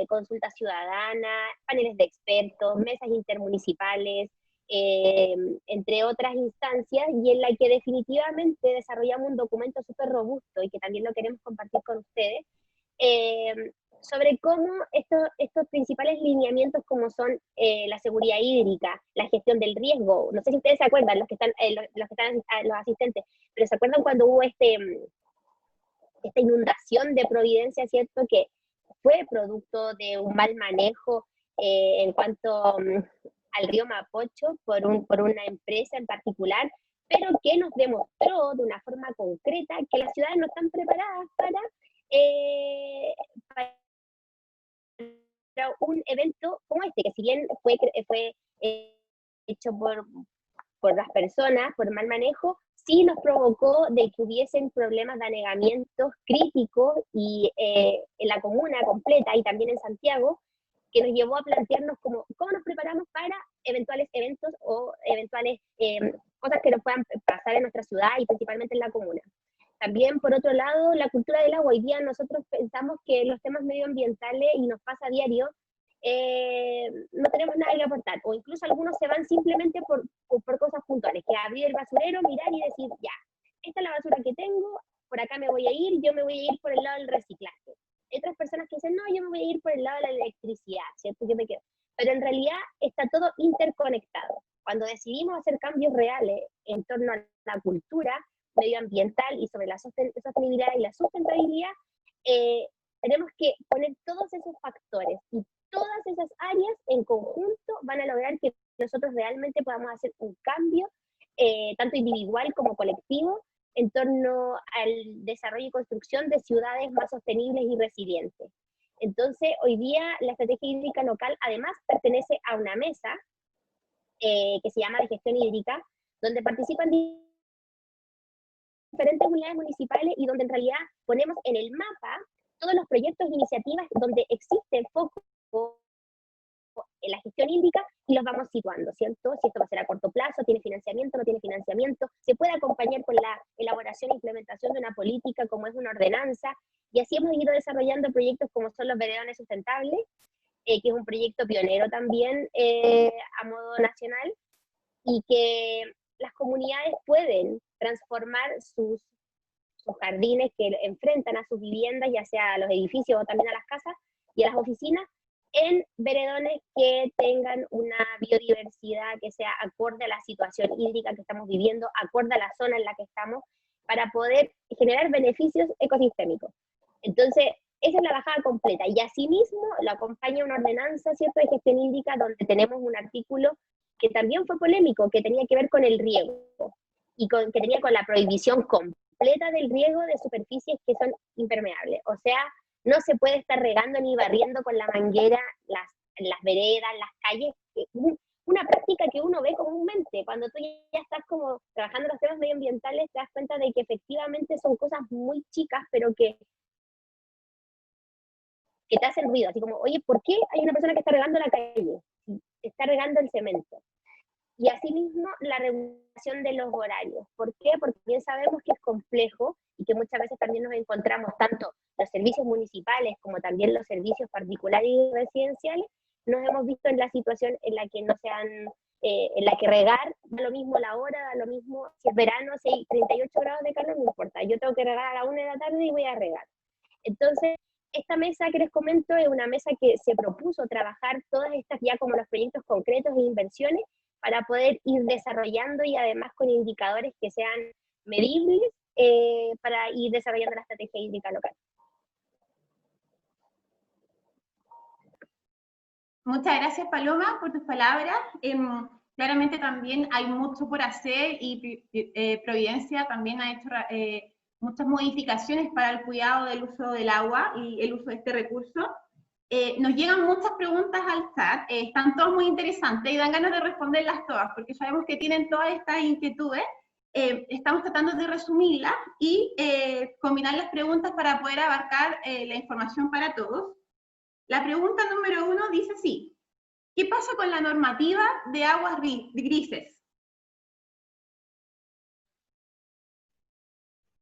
consultas ciudadanas, paneles de expertos, mesas intermunicipales, entre otras instancias, y en la que definitivamente desarrollamos un documento súper robusto y que también lo queremos compartir con ustedes, sobre cómo estos principales lineamientos como son la seguridad hídrica, la gestión del riesgo. No sé si ustedes se acuerdan, los que están los asistentes, pero se acuerdan cuando hubo esta inundación de Providencia, ¿cierto? Que fue producto de un mal manejo en cuanto al río Mapocho por una empresa en particular, pero que nos demostró de una forma concreta que las ciudades no están preparadas para un evento como este, que si bien fue hecho por las personas, por mal manejo, sí nos provocó de que hubiesen problemas de anegamientos críticos y en la comuna completa y también en Santiago, que nos llevó a plantearnos cómo nos preparamos para eventuales eventos o eventuales cosas que nos puedan pasar en nuestra ciudad y principalmente en la comuna. También, por otro lado, la cultura del agua. Hoy día nosotros pensamos que los temas medioambientales, y nos pasa a diario, no tenemos nada que aportar, o incluso algunos se van simplemente por cosas puntuales, que abrir el basurero, mirar y decir, ya, esta es la basura que tengo, por acá me voy a ir, yo me voy a ir por el lado del reciclaje. Hay otras personas que dicen, no, yo me voy a ir por el lado de la electricidad, ¿cierto? Yo me quedo. Pero en realidad está todo interconectado. Cuando decidimos hacer cambios reales en torno a la cultura medioambiental y sobre la sostenibilidad y la sustentabilidad, tenemos que poner todos esos factores y todas esas áreas en conjunto van a lograr que nosotros realmente podamos hacer un cambio, tanto individual como colectivo, en torno al desarrollo y construcción de ciudades más sostenibles y resilientes. Entonces, hoy día la estrategia hídrica local además pertenece a una mesa que se llama de gestión hídrica, donde participan diferentes unidades municipales y donde en realidad ponemos en el mapa todos los proyectos e iniciativas donde existe foco en la gestión hídrica y los vamos situando, ¿cierto? Si esto va a ser a corto plazo, tiene financiamiento, no tiene financiamiento, se puede acompañar con la elaboración e implementación de una política como es una ordenanza, y así hemos ido desarrollando proyectos como son los veredones sustentables, que es un proyecto pionero también a modo nacional, y que las comunidades pueden transformar sus jardines que enfrentan a sus viviendas, ya sea a los edificios o también a las casas y a las oficinas, en veredones que tengan una biodiversidad que sea acorde a la situación hídrica que estamos viviendo, acorde a la zona en la que estamos, para poder generar beneficios ecosistémicos. Entonces, esa es la bajada completa, y asimismo lo acompaña una ordenanza, ¿cierto?, de gestión hídrica, donde tenemos un artículo que también fue polémico, que tenía que ver con el riego, y que tenía con la prohibición completa del riego de superficies que son impermeables. O sea, no se puede estar regando ni barriendo con la manguera las veredas, las calles, una práctica que uno ve comúnmente. Cuando tú ya estás como trabajando en los temas medioambientales, te das cuenta de que efectivamente son cosas muy chicas, pero que te hacen ruido, así como, oye, ¿por qué hay una persona que está regando la calle? Está regando el cemento. Y asimismo, la regulación de los horarios. ¿Por qué? Porque bien sabemos que es complejo y que muchas veces también nos encontramos, tanto los servicios municipales como también los servicios particulares y residenciales, nos hemos visto en la situación en la que no sean, en la que regar, da lo mismo la hora, da lo mismo si es verano, si hay 38 grados de calor, no importa, yo tengo que regar a la 1 de la tarde y voy a regar. Entonces, esta mesa que les comento es una mesa que se propuso trabajar todas estas ya como los proyectos concretos e inversiones, para poder ir desarrollando y además con indicadores que sean medibles para ir desarrollando la estrategia hídrica local. Muchas gracias, Paloma, por tus palabras. Claramente también hay mucho por hacer y Providencia también ha hecho muchas modificaciones para el cuidado del uso del agua y el uso de este recurso. Nos llegan muchas preguntas al chat, están todas muy interesantes y dan ganas de responderlas todas, porque sabemos que tienen todas estas inquietudes. Estamos tratando de resumirlas y combinar las preguntas para poder abarcar la información para todos. La pregunta número 1 dice así: ¿qué pasa con la normativa de aguas grises?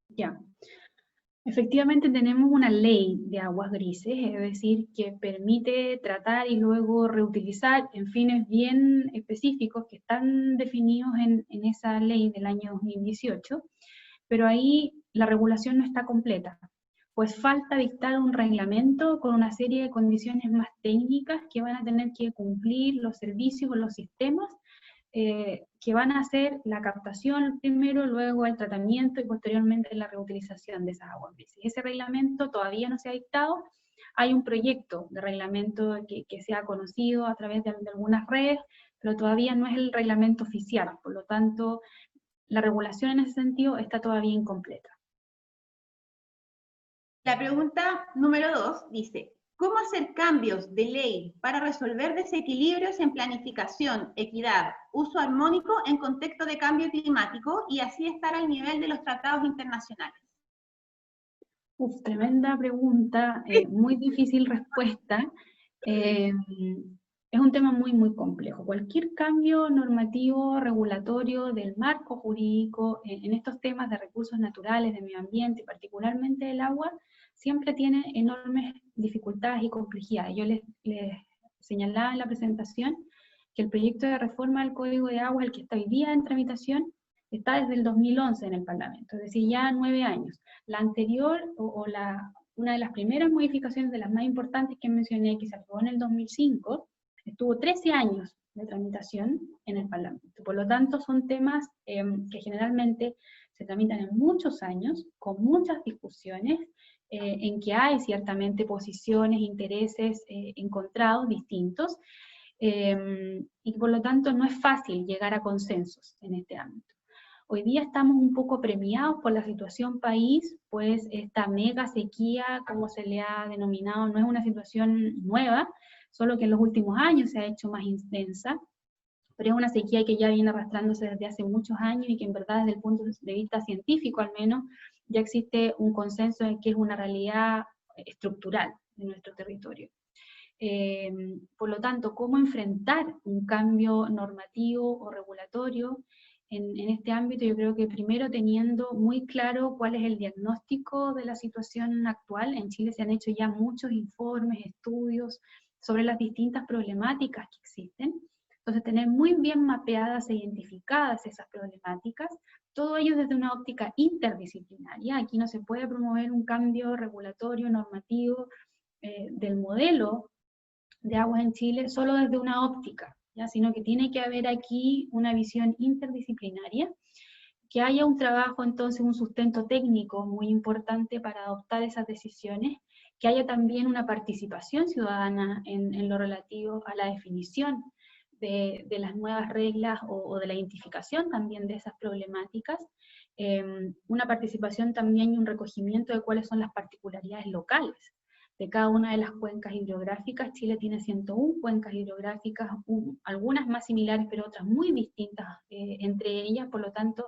Ya. Efectivamente tenemos una ley de aguas grises, es decir, que permite tratar y luego reutilizar en fines bien específicos que están definidos en esa ley del año 2018, pero ahí la regulación no está completa, pues falta dictar un reglamento con una serie de condiciones más técnicas que van a tener que cumplir los servicios o los sistemas que van a hacer la captación primero, luego el tratamiento y posteriormente la reutilización de esas aguas grises. Ese reglamento todavía no se ha dictado. Hay un proyecto de reglamento que se ha conocido a través de algunas redes, pero todavía no es el reglamento oficial, por lo tanto la regulación en ese sentido está todavía incompleta. La pregunta número 2 dice: ¿cómo hacer cambios de ley para resolver desequilibrios en planificación, equidad, uso armónico en contexto de cambio climático y así estar al nivel de los tratados internacionales? Tremenda pregunta, muy difícil respuesta. Es un tema muy, muy complejo. Cualquier cambio normativo, regulatorio del marco jurídico en estos temas de recursos naturales, de medio ambiente, particularmente del agua, siempre tiene enormes dificultades y complejidades. Yo les señalaba en la presentación que el proyecto de reforma del Código de Agua, el que está hoy día en tramitación, está desde el 2011 en el Parlamento, es decir, ya 9 años. La anterior, una de las primeras modificaciones, de las más importantes que mencioné, que se aprobó en el 2005, estuvo 13 años de tramitación en el Parlamento. Por lo tanto, son temas que generalmente se tramitan en muchos años, con muchas discusiones, en que hay ciertamente posiciones, intereses encontrados, distintos, y por lo tanto no es fácil llegar a consensos en este ámbito. Hoy día estamos un poco premiados por la situación país, pues esta mega sequía, como se le ha denominado, no es una situación nueva, solo que en los últimos años se ha hecho más intensa, pero es una sequía que ya viene arrastrándose desde hace muchos años y que en verdad desde el punto de vista científico al menos, ya existe un consenso en que es una realidad estructural de nuestro territorio. Por lo tanto, ¿cómo enfrentar un cambio normativo o regulatorio en este ámbito? Yo creo que primero teniendo muy claro cuál es el diagnóstico de la situación actual. En Chile se han hecho ya muchos informes, estudios sobre las distintas problemáticas que existen. Entonces, tener muy bien mapeadas e identificadas esas problemáticas, todo ello desde una óptica interdisciplinaria. Aquí no se puede promover un cambio regulatorio, normativo, del modelo de aguas en Chile solo desde una óptica, ¿ya? Sino que tiene que haber aquí una visión interdisciplinaria, que haya un trabajo, entonces un sustento técnico muy importante para adoptar esas decisiones, que haya también una participación ciudadana en lo relativo a la definición de las nuevas reglas o de la identificación también de esas problemáticas, una participación también y un recogimiento de cuáles son las particularidades locales de cada una de las cuencas hidrográficas. Chile tiene 101 cuencas hidrográficas, algunas más similares pero otras muy distintas entre ellas, por lo tanto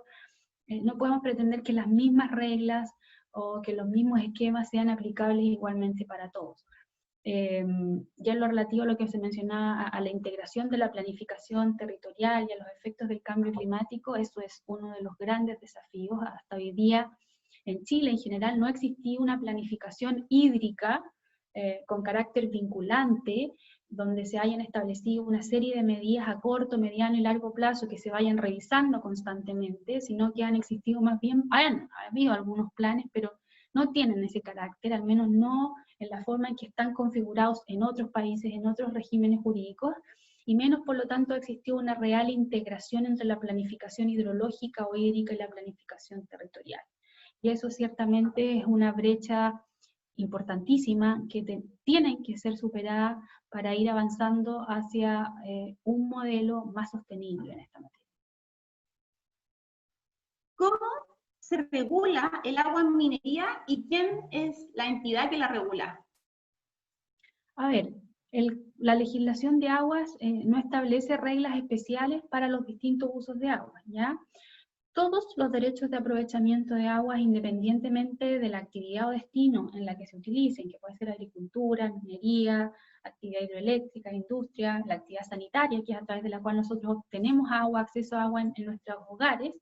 no podemos pretender que las mismas reglas o que los mismos esquemas sean aplicables igualmente para todos. Ya en lo relativo a lo que se mencionaba, a la integración de la planificación territorial y a los efectos del cambio climático, eso es uno de los grandes desafíos. Hasta hoy día en Chile en general no existía una planificación hídrica con carácter vinculante, donde se hayan establecido una serie de medidas a corto, mediano y largo plazo que se vayan revisando constantemente, sino que han existido más bien, ha habido algunos planes, pero no tienen ese carácter, al menos no en la forma en que están configurados en otros países, en otros regímenes jurídicos, y menos por lo tanto existió una real integración entre la planificación hidrológica o hídrica y la planificación territorial. Y eso ciertamente es una brecha importantísima que tienen que ser superada para ir avanzando hacia un modelo más sostenible en esta materia. ¿Cómo se regula el agua en minería y quién es la entidad que la regula? A ver, la legislación de aguas no establece reglas especiales para los distintos usos de agua, ¿ya? Todos los derechos de aprovechamiento de aguas, independientemente de la actividad o destino en la que se utilicen, que puede ser agricultura, minería, actividad hidroeléctrica, industria, la actividad sanitaria, que es a través de la cual nosotros obtenemos agua, acceso a agua en nuestros hogares,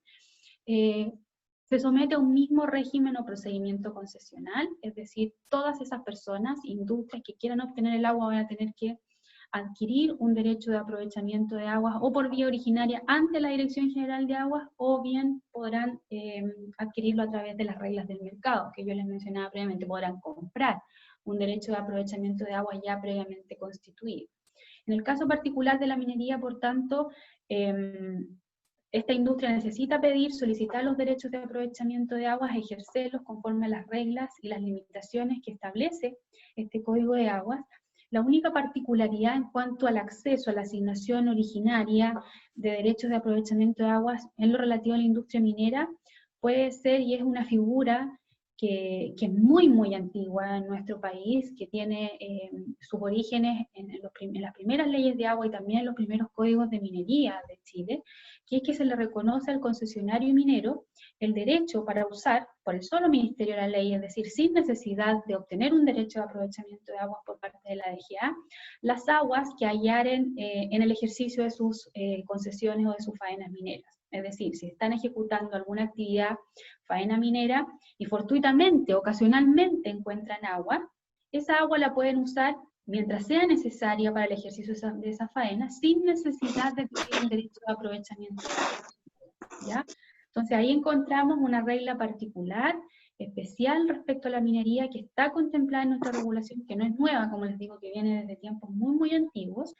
se somete a un mismo régimen o procedimiento concesional, es decir, todas esas personas, industrias que quieran obtener el agua van a tener que adquirir un derecho de aprovechamiento de aguas o por vía originaria ante la Dirección General de Aguas, o bien podrán adquirirlo a través de las reglas del mercado, que yo les mencionaba previamente, podrán comprar un derecho de aprovechamiento de aguas ya previamente constituido. En el caso particular de la minería, por tanto, esta industria necesita solicitar los derechos de aprovechamiento de aguas, ejercerlos conforme a las reglas y las limitaciones que establece este Código de Aguas. La única particularidad en cuanto al acceso a la asignación originaria de derechos de aprovechamiento de aguas en lo relativo a la industria minera puede ser, y es una figura que es muy, muy antigua en nuestro país, que tiene sus orígenes en las primeras leyes de agua y también en los primeros códigos de minería de Chile, que es que se le reconoce al concesionario minero el derecho para usar, por el solo Ministerio de la Ley, es decir, sin necesidad de obtener un derecho de aprovechamiento de aguas por parte de la DGA, las aguas que hallaren en el ejercicio de sus concesiones o de sus faenas mineras. Es decir, si están ejecutando alguna actividad, faena minera, y fortuitamente, ocasionalmente encuentran agua, esa agua la pueden usar mientras sea necesaria para el ejercicio de esa faena, sin necesidad de tener un derecho de aprovechamiento. ¿Ya? Entonces ahí encontramos una regla particular, especial respecto a la minería, que está contemplada en nuestra regulación, que no es nueva, como les digo, que viene desde tiempos muy, muy antiguos,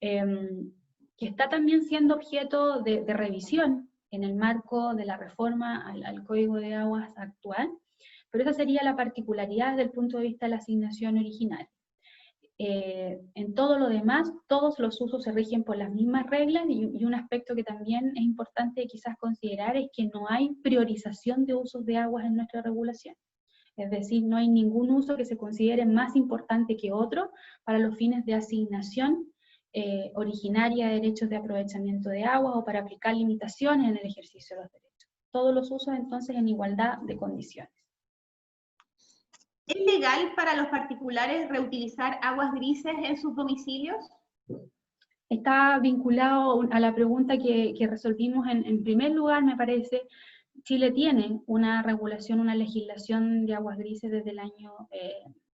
que está también siendo objeto de revisión en el marco de la reforma al Código de Aguas actual, pero esa sería la particularidad desde el punto de vista de la asignación original. En todo lo demás, todos los usos se rigen por las mismas reglas, y un aspecto que también es importante quizás considerar es que no hay priorización de usos de aguas en nuestra regulación. Es decir, no hay ningún uso que se considere más importante que otro para los fines de asignación originaria de derechos de aprovechamiento de agua o para aplicar limitaciones en el ejercicio de los derechos. Todos los usos entonces en igualdad de condiciones. ¿Es legal para los particulares reutilizar aguas grises en sus domicilios? Está vinculado a la pregunta que resolvimos en primer lugar, me parece. Chile tiene una regulación, una legislación de aguas grises desde el año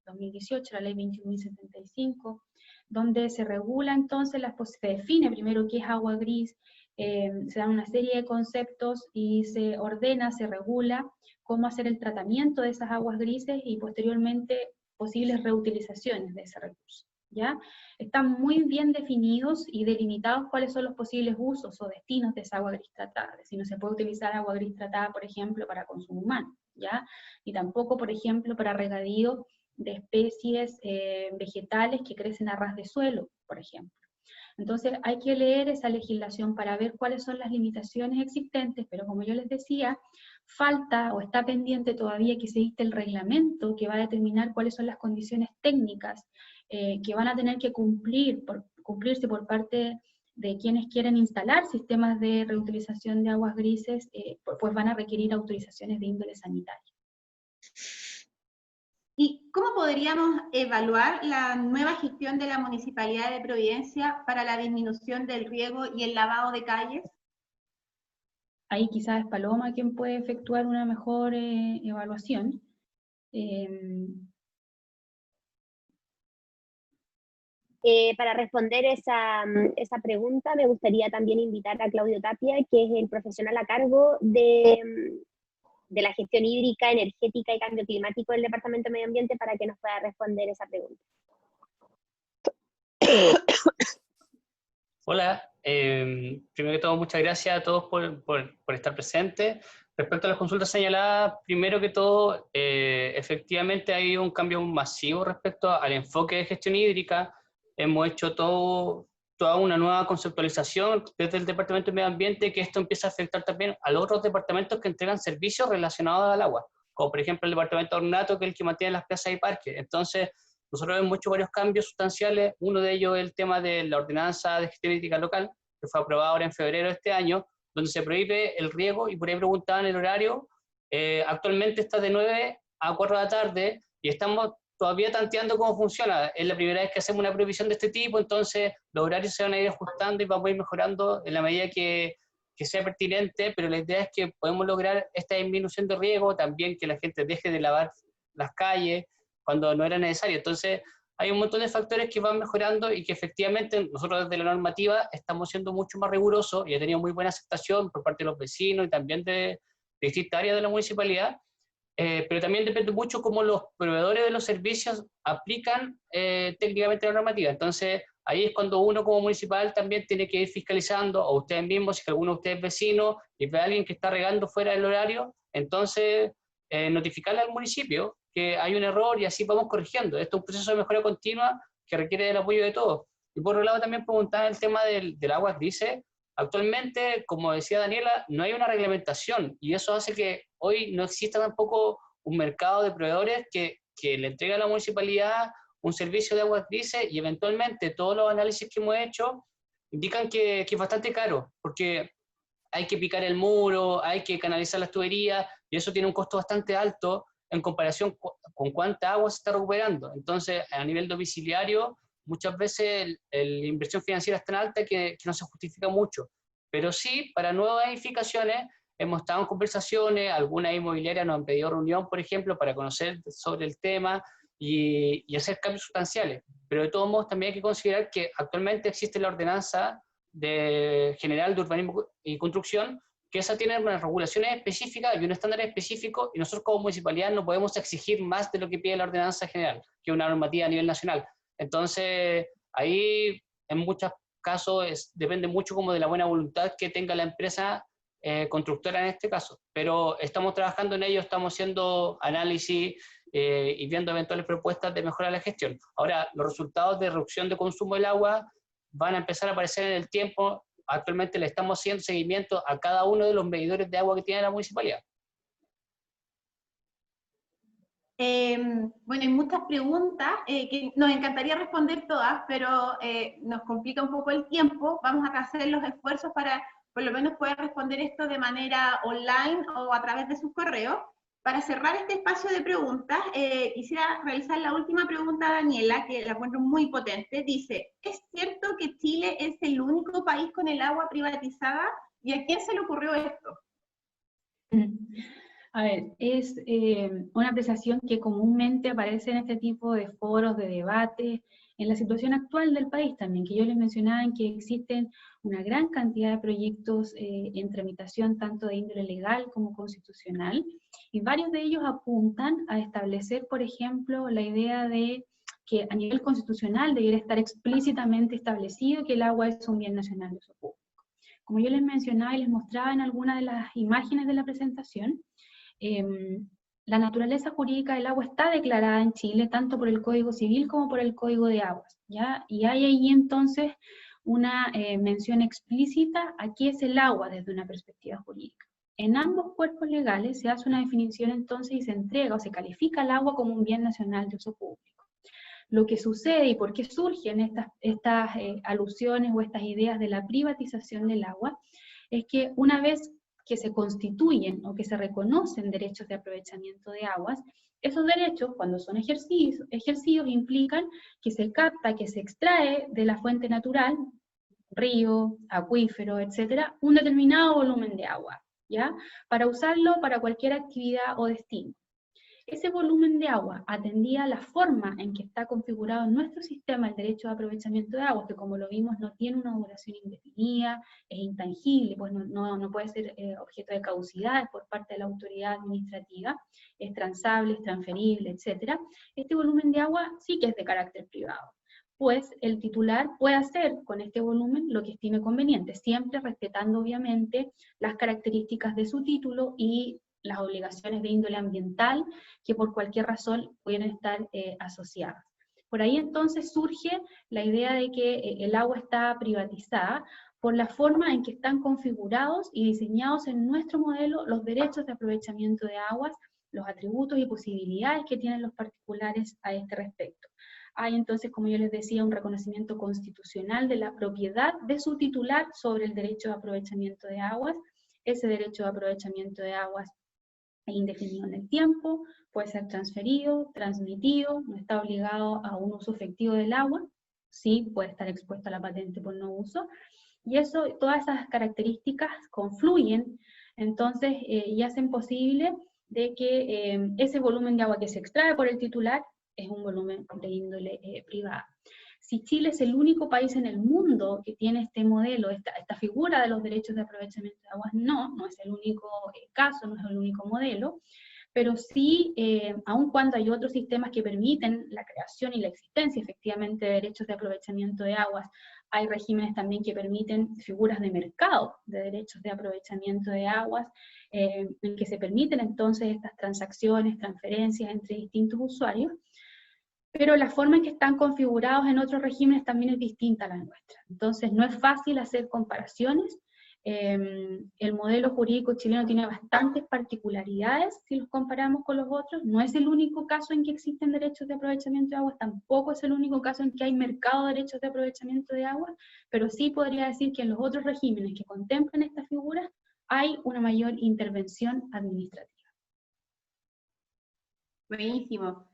2018, la ley 21.075, donde se regula entonces, se define primero qué es agua gris, se dan una serie de conceptos y se ordena, se regula cómo hacer el tratamiento de esas aguas grises y posteriormente posibles reutilizaciones de ese recurso. ¿Ya? Están muy bien definidos y delimitados cuáles son los posibles usos o destinos de esa agua gris tratada. Si no se puede utilizar agua gris tratada, por ejemplo, para consumo humano, ¿ya? Y tampoco, por ejemplo, para regadío de especies vegetales que crecen a ras de suelo, por ejemplo. Entonces hay que leer esa legislación para ver cuáles son las limitaciones existentes, pero como yo les decía, falta o está pendiente todavía que se dicte el reglamento que va a determinar cuáles son las condiciones técnicas que van a tener que cumplirse por parte de quienes quieren instalar sistemas de reutilización de aguas grises, pues van a requerir autorizaciones de índole sanitaria. ¿Y cómo podríamos evaluar la nueva gestión de la Municipalidad de Providencia para la disminución del riego y el lavado de calles? Ahí quizás es Paloma quien puede efectuar una mejor evaluación. Para responder esa pregunta, me gustaría también invitar a Claudio Tapia, que es el profesional a cargo de la gestión hídrica, energética y cambio climático del Departamento de Medio Ambiente, para que nos pueda responder esa pregunta. Hola, primero que todo muchas gracias a todos por estar presentes. Respecto a las consultas señaladas, primero que todo, efectivamente hay un cambio masivo respecto al enfoque de gestión hídrica. Hemos hecho toda una nueva conceptualización desde el Departamento de Medio Ambiente, que esto empieza a afectar también a los otros departamentos que entregan servicios relacionados al agua, como por ejemplo el Departamento de Ornato, que es el que mantiene las plazas y parques. Entonces, nosotros hemos hecho varios cambios sustanciales. Uno de ellos es el tema de la ordenanza de gestión hídrica local, que fue aprobada ahora en febrero de este año, donde se prohíbe el riego, y por ahí preguntaban el horario. Actualmente está de 9 a 4 de la tarde, y estamos todavía tanteando cómo funciona. Es la primera vez que hacemos una prohibición de este tipo, entonces los horarios se van a ir ajustando y vamos a ir mejorando en la medida que sea pertinente, pero la idea es que podemos lograr esta disminución de riego, también que la gente deje de lavar las calles cuando no era necesario. Entonces hay un montón de factores que van mejorando y que efectivamente nosotros desde la normativa estamos siendo mucho más rigurosos, y ha tenido muy buena aceptación por parte de los vecinos y también de distintas áreas de la municipalidad. Pero también depende mucho cómo los proveedores de los servicios aplican técnicamente la normativa. Entonces, ahí es cuando uno como municipal también tiene que ir fiscalizando, o ustedes mismos, si alguno de ustedes es vecino y ve a alguien que está regando fuera del horario, entonces notificarle al municipio que hay un error, y así vamos corrigiendo. Esto es un proceso de mejora continua que requiere del apoyo de todos. Y por otro lado también preguntar el tema del agua grises. Actualmente, como decía Daniela, no hay una reglamentación, y eso hace que hoy no exista tampoco un mercado de proveedores que le entregue a la municipalidad un servicio de aguas grises, y eventualmente todos los análisis que hemos hecho indican que es bastante caro, porque hay que picar el muro, hay que canalizar las tuberías, y eso tiene un costo bastante alto en comparación con cuánta agua se está recuperando. Entonces, a nivel domiciliario, muchas veces la inversión financiera es tan alta que no se justifica mucho. Pero sí, para nuevas edificaciones, hemos estado en conversaciones, algunas inmobiliarias nos han pedido reunión, por ejemplo, para conocer sobre el tema y hacer cambios sustanciales. Pero de todos modos también hay que considerar que actualmente existe la ordenanza general de urbanismo y construcción, que esa tiene unas regulaciones específicas y un estándar específico, y nosotros como municipalidad no podemos exigir más de lo que pide la ordenanza general, que es una normativa a nivel nacional. Entonces, ahí en muchos casos depende mucho como de la buena voluntad que tenga la empresa constructora en este caso, pero estamos trabajando en ello, estamos haciendo análisis y viendo eventuales propuestas de mejorar la gestión. Ahora, los resultados de reducción de consumo del agua van a empezar a aparecer en el tiempo. Actualmente le estamos haciendo seguimiento a cada uno de los medidores de agua que tiene la municipalidad. Bueno, hay muchas preguntas que nos encantaría responder todas, pero nos complica un poco el tiempo. Vamos a hacer los esfuerzos para por lo menos poder responder esto de manera online o a través de sus correos. Para cerrar este espacio de preguntas, quisiera realizar la última pregunta a Daniela, que la encuentro muy potente. Dice, ¿es cierto que Chile es el único país con el agua privatizada? ¿Y a quién se le ocurrió esto? A ver, es una apreciación que comúnmente aparece en este tipo de foros, de debate, en la situación actual del país también, que yo les mencionaba en que existen una gran cantidad de proyectos en tramitación, tanto de índole legal como constitucional, y varios de ellos apuntan a establecer, por ejemplo, la idea de que a nivel constitucional debiera estar explícitamente establecido que el agua es un bien nacional de uso público. Como yo les mencionaba y les mostraba en algunas de las imágenes de la presentación, la naturaleza jurídica del agua está declarada en Chile tanto por el Código Civil como por el Código de Aguas, ¿ya? Y hay ahí entonces una mención explícita a qué es el agua desde una perspectiva jurídica. En ambos cuerpos legales se hace una definición entonces y se entrega o se califica el agua como un bien nacional de uso público. Lo que sucede y por qué surgen estas alusiones o estas ideas de la privatización del agua es que una vez que se constituyen o que se reconocen derechos de aprovechamiento de aguas, esos derechos, cuando son ejercidos implican que se capta, que se extrae de la fuente natural, río, acuífero, etcétera, un determinado volumen de agua, ¿ya? Para usarlo para cualquier actividad o destino. Ese volumen de agua atendía a la forma en que está configurado en nuestro sistema el derecho de aprovechamiento de agua, que como lo vimos no tiene una duración indefinida, es intangible, pues no puede ser objeto de caducidad por parte de la autoridad administrativa, es transable, es transferible, etc. Este volumen de agua sí que es de carácter privado, pues el titular puede hacer con este volumen lo que estime conveniente, siempre respetando obviamente las características de su título y las obligaciones de índole ambiental que por cualquier razón pueden estar asociadas. Por ahí entonces surge la idea de que el agua está privatizada por la forma en que están configurados y diseñados en nuestro modelo los derechos de aprovechamiento de aguas, los atributos y posibilidades que tienen los particulares a este respecto. Hay entonces, como yo les decía, un reconocimiento constitucional de la propiedad de su titular sobre el derecho de aprovechamiento de aguas. Ese derecho de aprovechamiento de aguas es indefinido en el tiempo, puede ser transferido, transmitido, no está obligado a un uso efectivo del agua, sí puede estar expuesto a la patente por no uso, y eso, todas esas características confluyen, entonces, y hacen posible de que ese volumen de agua que se extrae por el titular es un volumen de índole privada. Si Chile es el único país en el mundo que tiene este modelo, esta figura de los derechos de aprovechamiento de aguas, no es el único caso, no es el único modelo, pero sí, aun cuando hay otros sistemas que permiten la creación y la existencia efectivamente de derechos de aprovechamiento de aguas, hay regímenes también que permiten figuras de mercado de derechos de aprovechamiento de aguas, en que se permiten entonces estas transacciones, transferencias entre distintos usuarios, pero la forma en que están configurados en otros regímenes también es distinta a la nuestra. Entonces no es fácil hacer comparaciones. El modelo jurídico chileno tiene bastantes particularidades si los comparamos con los otros. No es el único caso en que existen derechos de aprovechamiento de aguas, tampoco es el único caso en que hay mercado de derechos de aprovechamiento de aguas, pero sí podría decir que en los otros regímenes que contemplan estas figuras hay una mayor intervención administrativa. Buenísimo.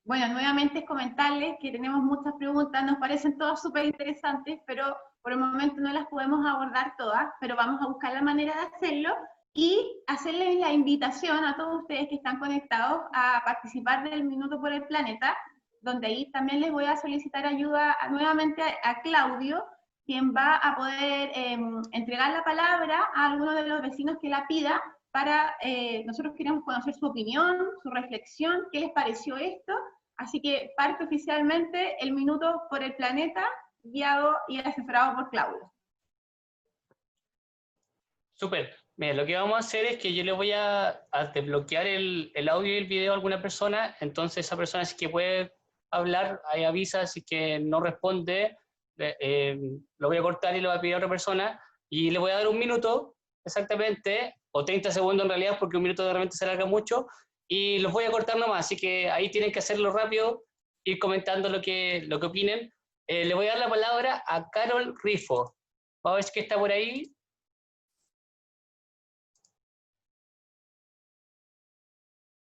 Bueno, nuevamente comentarles que tenemos muchas preguntas, nos parecen todas súper interesantes, pero por el momento no las podemos abordar todas, pero vamos a buscar la manera de hacerlo y hacerles la invitación a todos ustedes que están conectados a participar del Minuto por el Planeta, donde ahí también les voy a solicitar ayuda nuevamente a Claudio, quien va a poder entregar la palabra a alguno de los vecinos que la pida, para, nosotros queremos conocer su opinión, su reflexión, qué les pareció esto, así que parte oficialmente el Minuto por el Planeta, guiado y asesorado por Claudio. Súper. Mira, lo que vamos a hacer es que yo le voy a desbloquear el audio y el video a alguna persona, entonces esa persona sí que puede hablar, ahí avisa, si que no responde, lo voy a cortar y lo voy a pedir a otra persona, y le voy a dar 1 minuto exactamente, o 30 segundos en realidad, porque 1 minuto de repente se alarga mucho, y los voy a cortar nomás, así que ahí tienen que hacerlo rápido, ir comentando lo que opinen. Le voy a dar la palabra a Carol Rifo. Vamos a ver si está por ahí.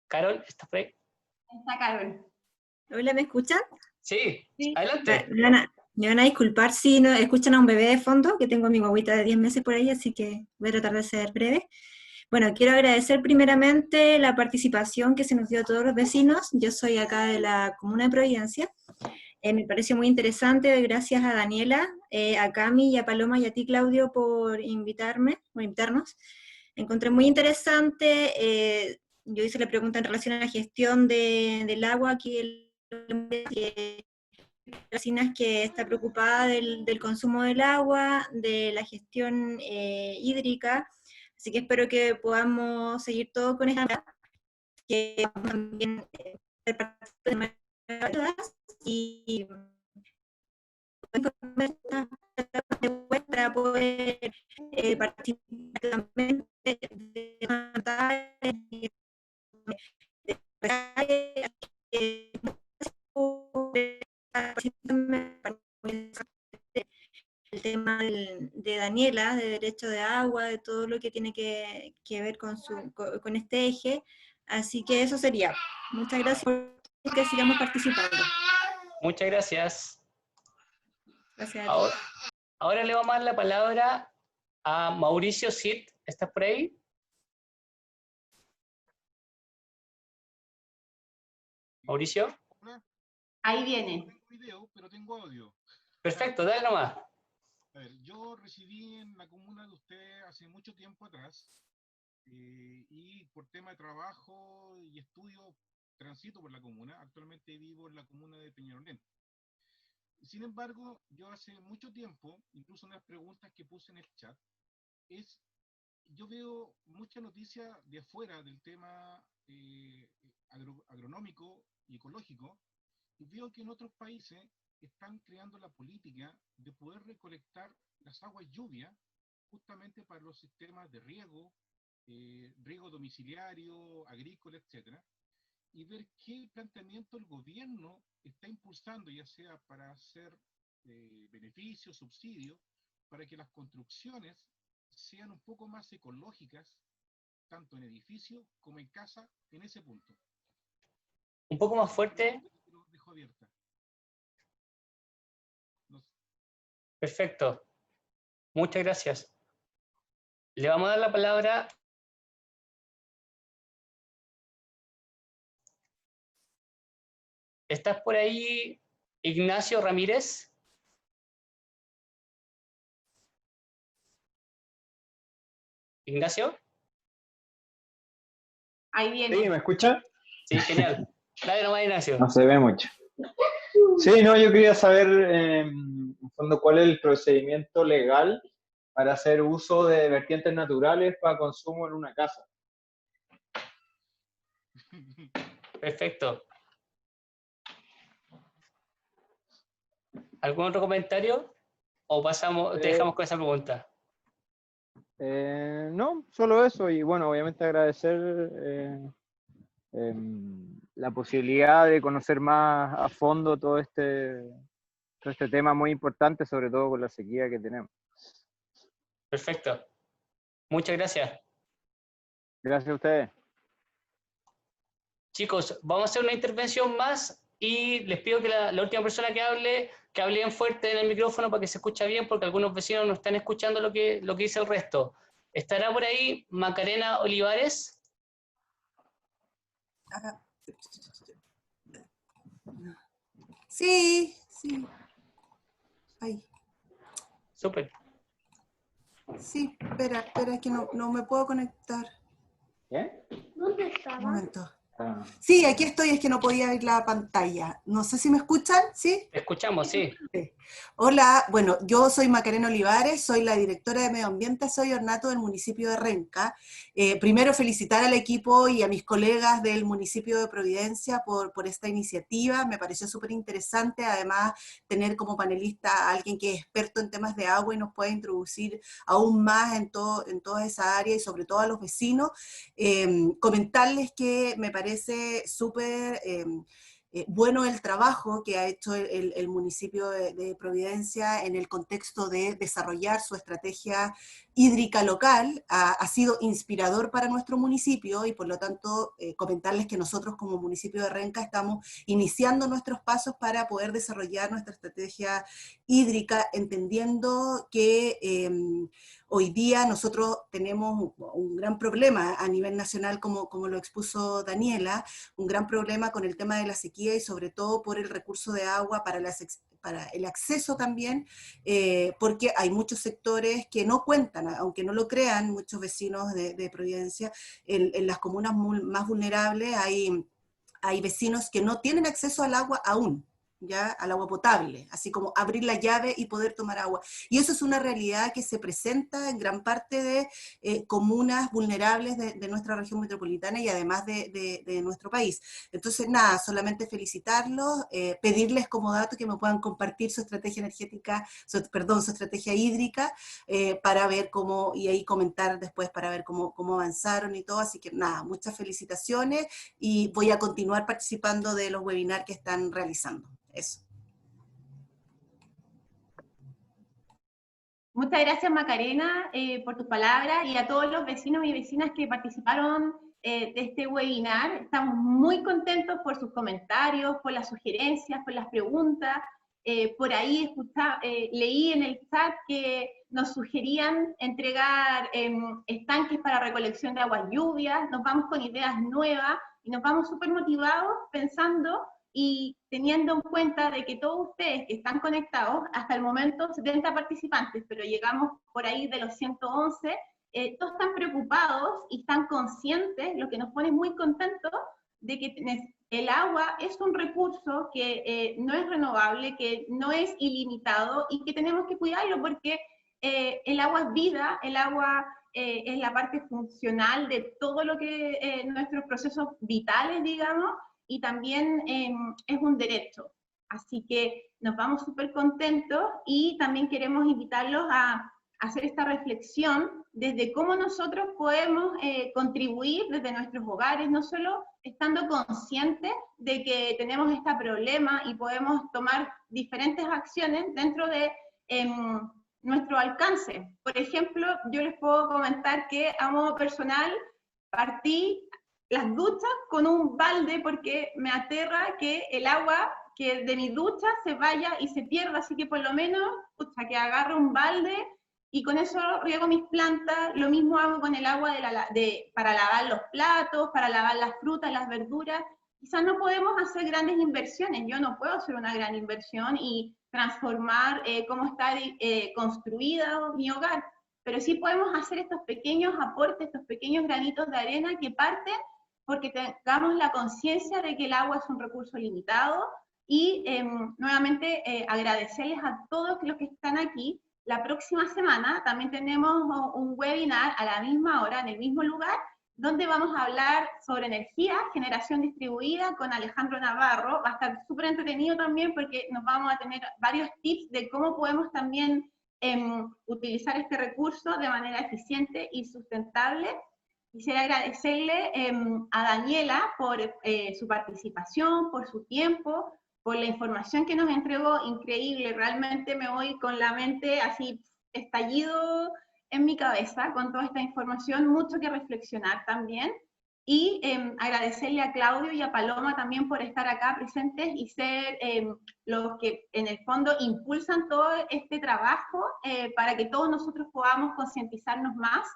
Carol, ¿estás por ahí? Está Carol. Hola, ¿me escuchan? Sí, Sí. adelante. Me van a disculpar si no escuchan a un bebé de fondo, que tengo a mi guaguita de 10 meses por ahí, así que voy a tratar de ser breve. Bueno, quiero agradecer primeramente la participación que se nos dio a todos los vecinos. Yo soy acá de la Comuna de Providencia. Me pareció muy interesante, gracias a Daniela, a Cami y a Paloma y a ti, Claudio, por invitarnos. Encontré muy interesante, yo hice la pregunta en relación a la gestión del agua aquí en vecinas que está preocupada del consumo del agua, de la gestión hídrica, así que espero que podamos seguir todo con esta, que también y para poder participar también el tema de Daniela, de derecho de agua, de todo lo que tiene que ver con este eje. Así que eso sería. Muchas gracias por que sigamos participando. Muchas gracias. Gracias a ti. Ahora le vamos a dar la palabra a Mauricio Cid. ¿Estás por ahí? Mauricio. Ahí viene. Tengo video, pero tengo audio. Perfecto, dale nomás. A ver, yo residí en la comuna de usted hace mucho tiempo atrás y por tema de trabajo y estudio transito por la comuna. Actualmente vivo en la comuna de Peñalolén. Sin embargo, yo hace mucho tiempo, incluso una de las preguntas que puse en el chat, es, yo veo mucha noticia de afuera del tema agronómico y ecológico, y veo que en otros países están creando la política de poder recolectar las aguas lluvia justamente para los sistemas de riego, riego domiciliario, agrícola, etcétera, y ver qué planteamiento el gobierno está impulsando, ya sea para hacer beneficios, subsidios, para que las construcciones sean un poco más ecológicas, tanto en edificios como en casa, en ese punto. Un poco más fuerte. Lo dejo abierta. No sé. Perfecto. Muchas gracias. Le vamos a dar la palabra ¿estás por ahí, Ignacio Ramírez? ¿Ignacio? Ahí viene. ¿Sí? ¿Me escucha? Sí, genial. Dale nomás, Ignacio. No se ve mucho. Sí, no, yo quería saber, en fondo, cuál es el procedimiento legal para hacer uso de vertientes naturales para consumo en una casa. Perfecto. ¿Algún otro comentario? ¿O pasamos, te dejamos con esa pregunta? No, solo eso, y bueno, obviamente agradecer la posibilidad de conocer más a fondo todo este tema muy importante, sobre todo con la sequía que tenemos. Perfecto. Muchas gracias. Gracias a ustedes. Chicos, vamos a hacer una intervención más y les pido que la última persona que hable bien fuerte en el micrófono para que se escuche bien, porque algunos vecinos no están escuchando lo que dice el resto. ¿Estará por ahí Macarena Olivares? Sí, sí. Ahí. Súper. Sí, espera, que no me puedo conectar. ¿Qué? ¿Dónde Un estaba? momento. Sí, aquí estoy, es que no podía ver la pantalla. No sé si me escuchan, ¿sí? Te escuchamos, sí. Hola, bueno, yo soy Macarena Olivares, soy la directora de Medio Ambiente, soy ornato del municipio de Renca. Primero felicitar al equipo y a mis colegas del municipio de Providencia por esta iniciativa, me pareció súper interesante, además tener como panelista a alguien que es experto en temas de agua y nos pueda introducir aún más en toda esa área y sobre todo a los vecinos. Comentarles que me parece súper bueno el trabajo que ha hecho el municipio de Providencia en el contexto de desarrollar su estrategia hídrica local. Ha sido inspirador para nuestro municipio y por lo tanto comentarles que nosotros como municipio de Renca estamos iniciando nuestros pasos para poder desarrollar nuestra estrategia hídrica, entendiendo que hoy día nosotros tenemos un gran problema a nivel nacional, como lo expuso Daniela, un gran problema con el tema de la sequía y sobre todo por el recurso de agua para el acceso también, porque hay muchos sectores que no cuentan, aunque no lo crean muchos vecinos de Providencia, en las comunas más vulnerables hay vecinos que no tienen acceso al agua aún, ¿ya? Al agua potable, así como abrir la llave y poder tomar agua. Y eso es una realidad que se presenta en gran parte de comunas vulnerables de nuestra región metropolitana y además de nuestro país. Entonces, nada, solamente felicitarlos, pedirles como dato que me puedan compartir su estrategia energética, su estrategia hídrica, para ver cómo, y ahí comentar después para ver cómo avanzaron y todo. Así que nada, muchas felicitaciones y voy a continuar participando de los webinars que están realizando. Eso. Muchas gracias, Macarena, por tus palabras y a todos los vecinos y vecinas que participaron de este webinar. Estamos muy contentos por sus comentarios, por las sugerencias, por las preguntas. Por ahí leí en el chat que nos sugerían entregar estanques para recolección de aguas lluvias. Nos vamos con ideas nuevas y nos vamos súper motivados pensando y teniendo en cuenta de que todos ustedes que están conectados, hasta el momento 70 participantes, pero llegamos por ahí de los 111, todos están preocupados y están conscientes, lo que nos pone muy contentos, de que el agua es un recurso que no es renovable, que no es ilimitado y que tenemos que cuidarlo porque el agua es vida, el agua es la parte funcional de todo lo que nuestros procesos vitales, digamos, y también es un derecho. Así que nos vamos súper contentos y también queremos invitarlos a hacer esta reflexión desde cómo nosotros podemos contribuir desde nuestros hogares, no solo estando conscientes de que tenemos este problema y podemos tomar diferentes acciones dentro de nuestro alcance. Por ejemplo, yo les puedo comentar que a modo personal partí las duchas con un balde porque me aterra que el agua que de mi ducha se vaya y se pierda, así que por lo menos que agarro un balde y con eso riego mis plantas. Lo mismo hago con el agua para lavar los platos, para lavar las frutas, las verduras. Quizás no podemos hacer grandes inversiones, yo no puedo hacer una gran inversión y transformar cómo está construido mi hogar, pero sí podemos hacer estos pequeños aportes, estos pequeños granitos de arena que parten porque tengamos la conciencia de que el agua es un recurso limitado y nuevamente agradecerles a todos los que están aquí. La próxima semana también tenemos un webinar a la misma hora, en el mismo lugar, donde vamos a hablar sobre energía, generación distribuida con Alejandro Navarro. Va a estar súper entretenido también porque nos vamos a tener varios tips de cómo podemos también utilizar este recurso de manera eficiente y sustentable. Quisiera agradecerle a Daniela por su participación, por su tiempo, por la información que nos entregó, increíble. Realmente me voy con la mente así estallido en mi cabeza con toda esta información, mucho que reflexionar también. Y agradecerle a Claudio y a Paloma también por estar acá presentes y ser los que en el fondo impulsan todo este trabajo para que todos nosotros podamos concientizarnos más.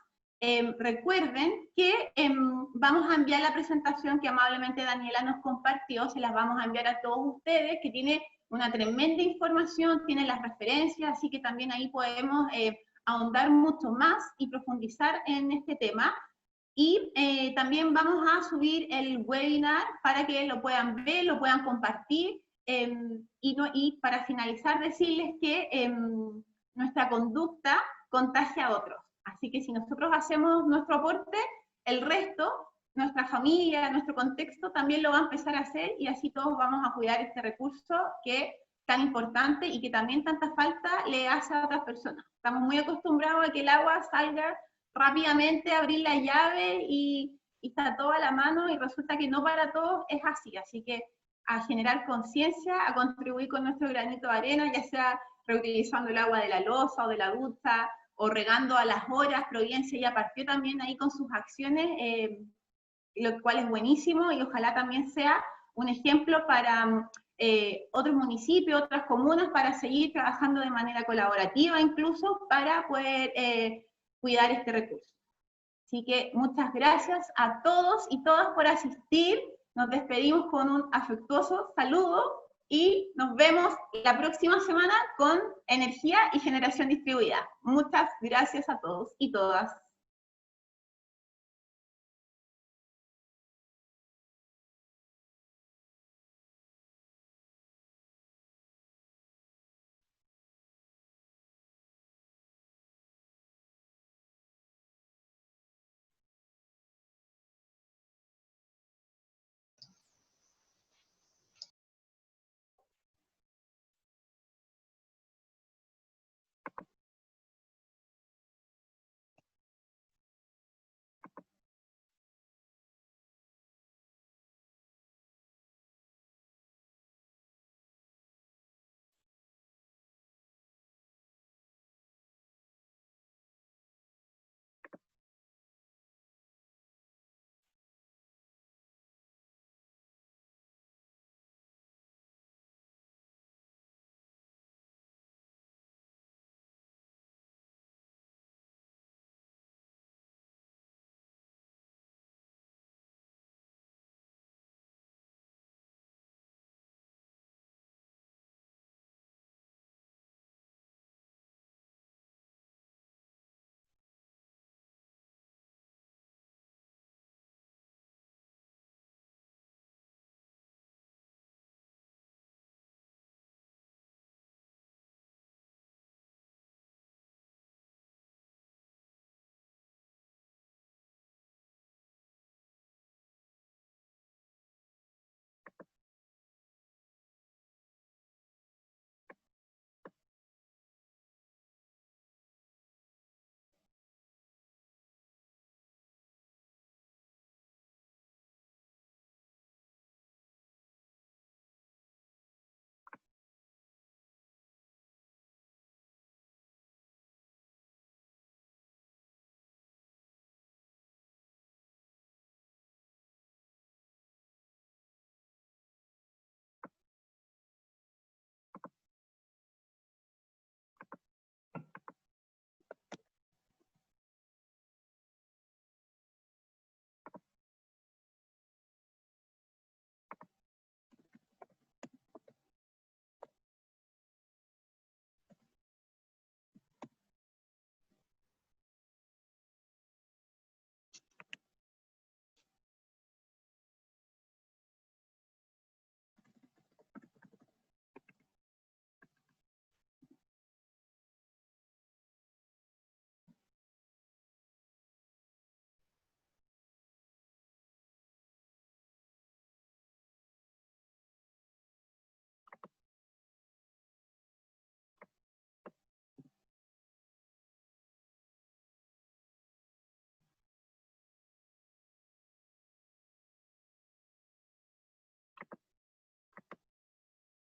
Recuerden que vamos a enviar la presentación que amablemente Daniela nos compartió, se las vamos a enviar a todos ustedes, que tiene una tremenda información, tiene las referencias, así que también ahí podemos ahondar mucho más y profundizar en este tema. Y también vamos a subir el webinar para que lo puedan ver, lo puedan compartir, y para finalizar decirles que nuestra conducta contagia a otros. Así que si nosotros hacemos nuestro aporte, el resto, nuestra familia, nuestro contexto también lo va a empezar a hacer, y así todos vamos a cuidar este recurso que es tan importante y que también tanta falta le hace a otras personas. Estamos muy acostumbrados a que el agua salga rápidamente, abrir la llave y está todo a la mano, y resulta que no para todos es así. Así que a generar conciencia, a contribuir con nuestro granito de arena, ya sea reutilizando el agua de la loza o de la ducha, o regando a las horas. Providencia ya partió también ahí con sus acciones, lo cual es buenísimo, y ojalá también sea un ejemplo para otros municipios, otras comunas, para seguir trabajando de manera colaborativa incluso, para poder cuidar este recurso. Así que muchas gracias a todos y todas por asistir. Nos despedimos con un afectuoso saludo y nos vemos la próxima semana con energía y generación distribuida. Muchas gracias a todos y todas.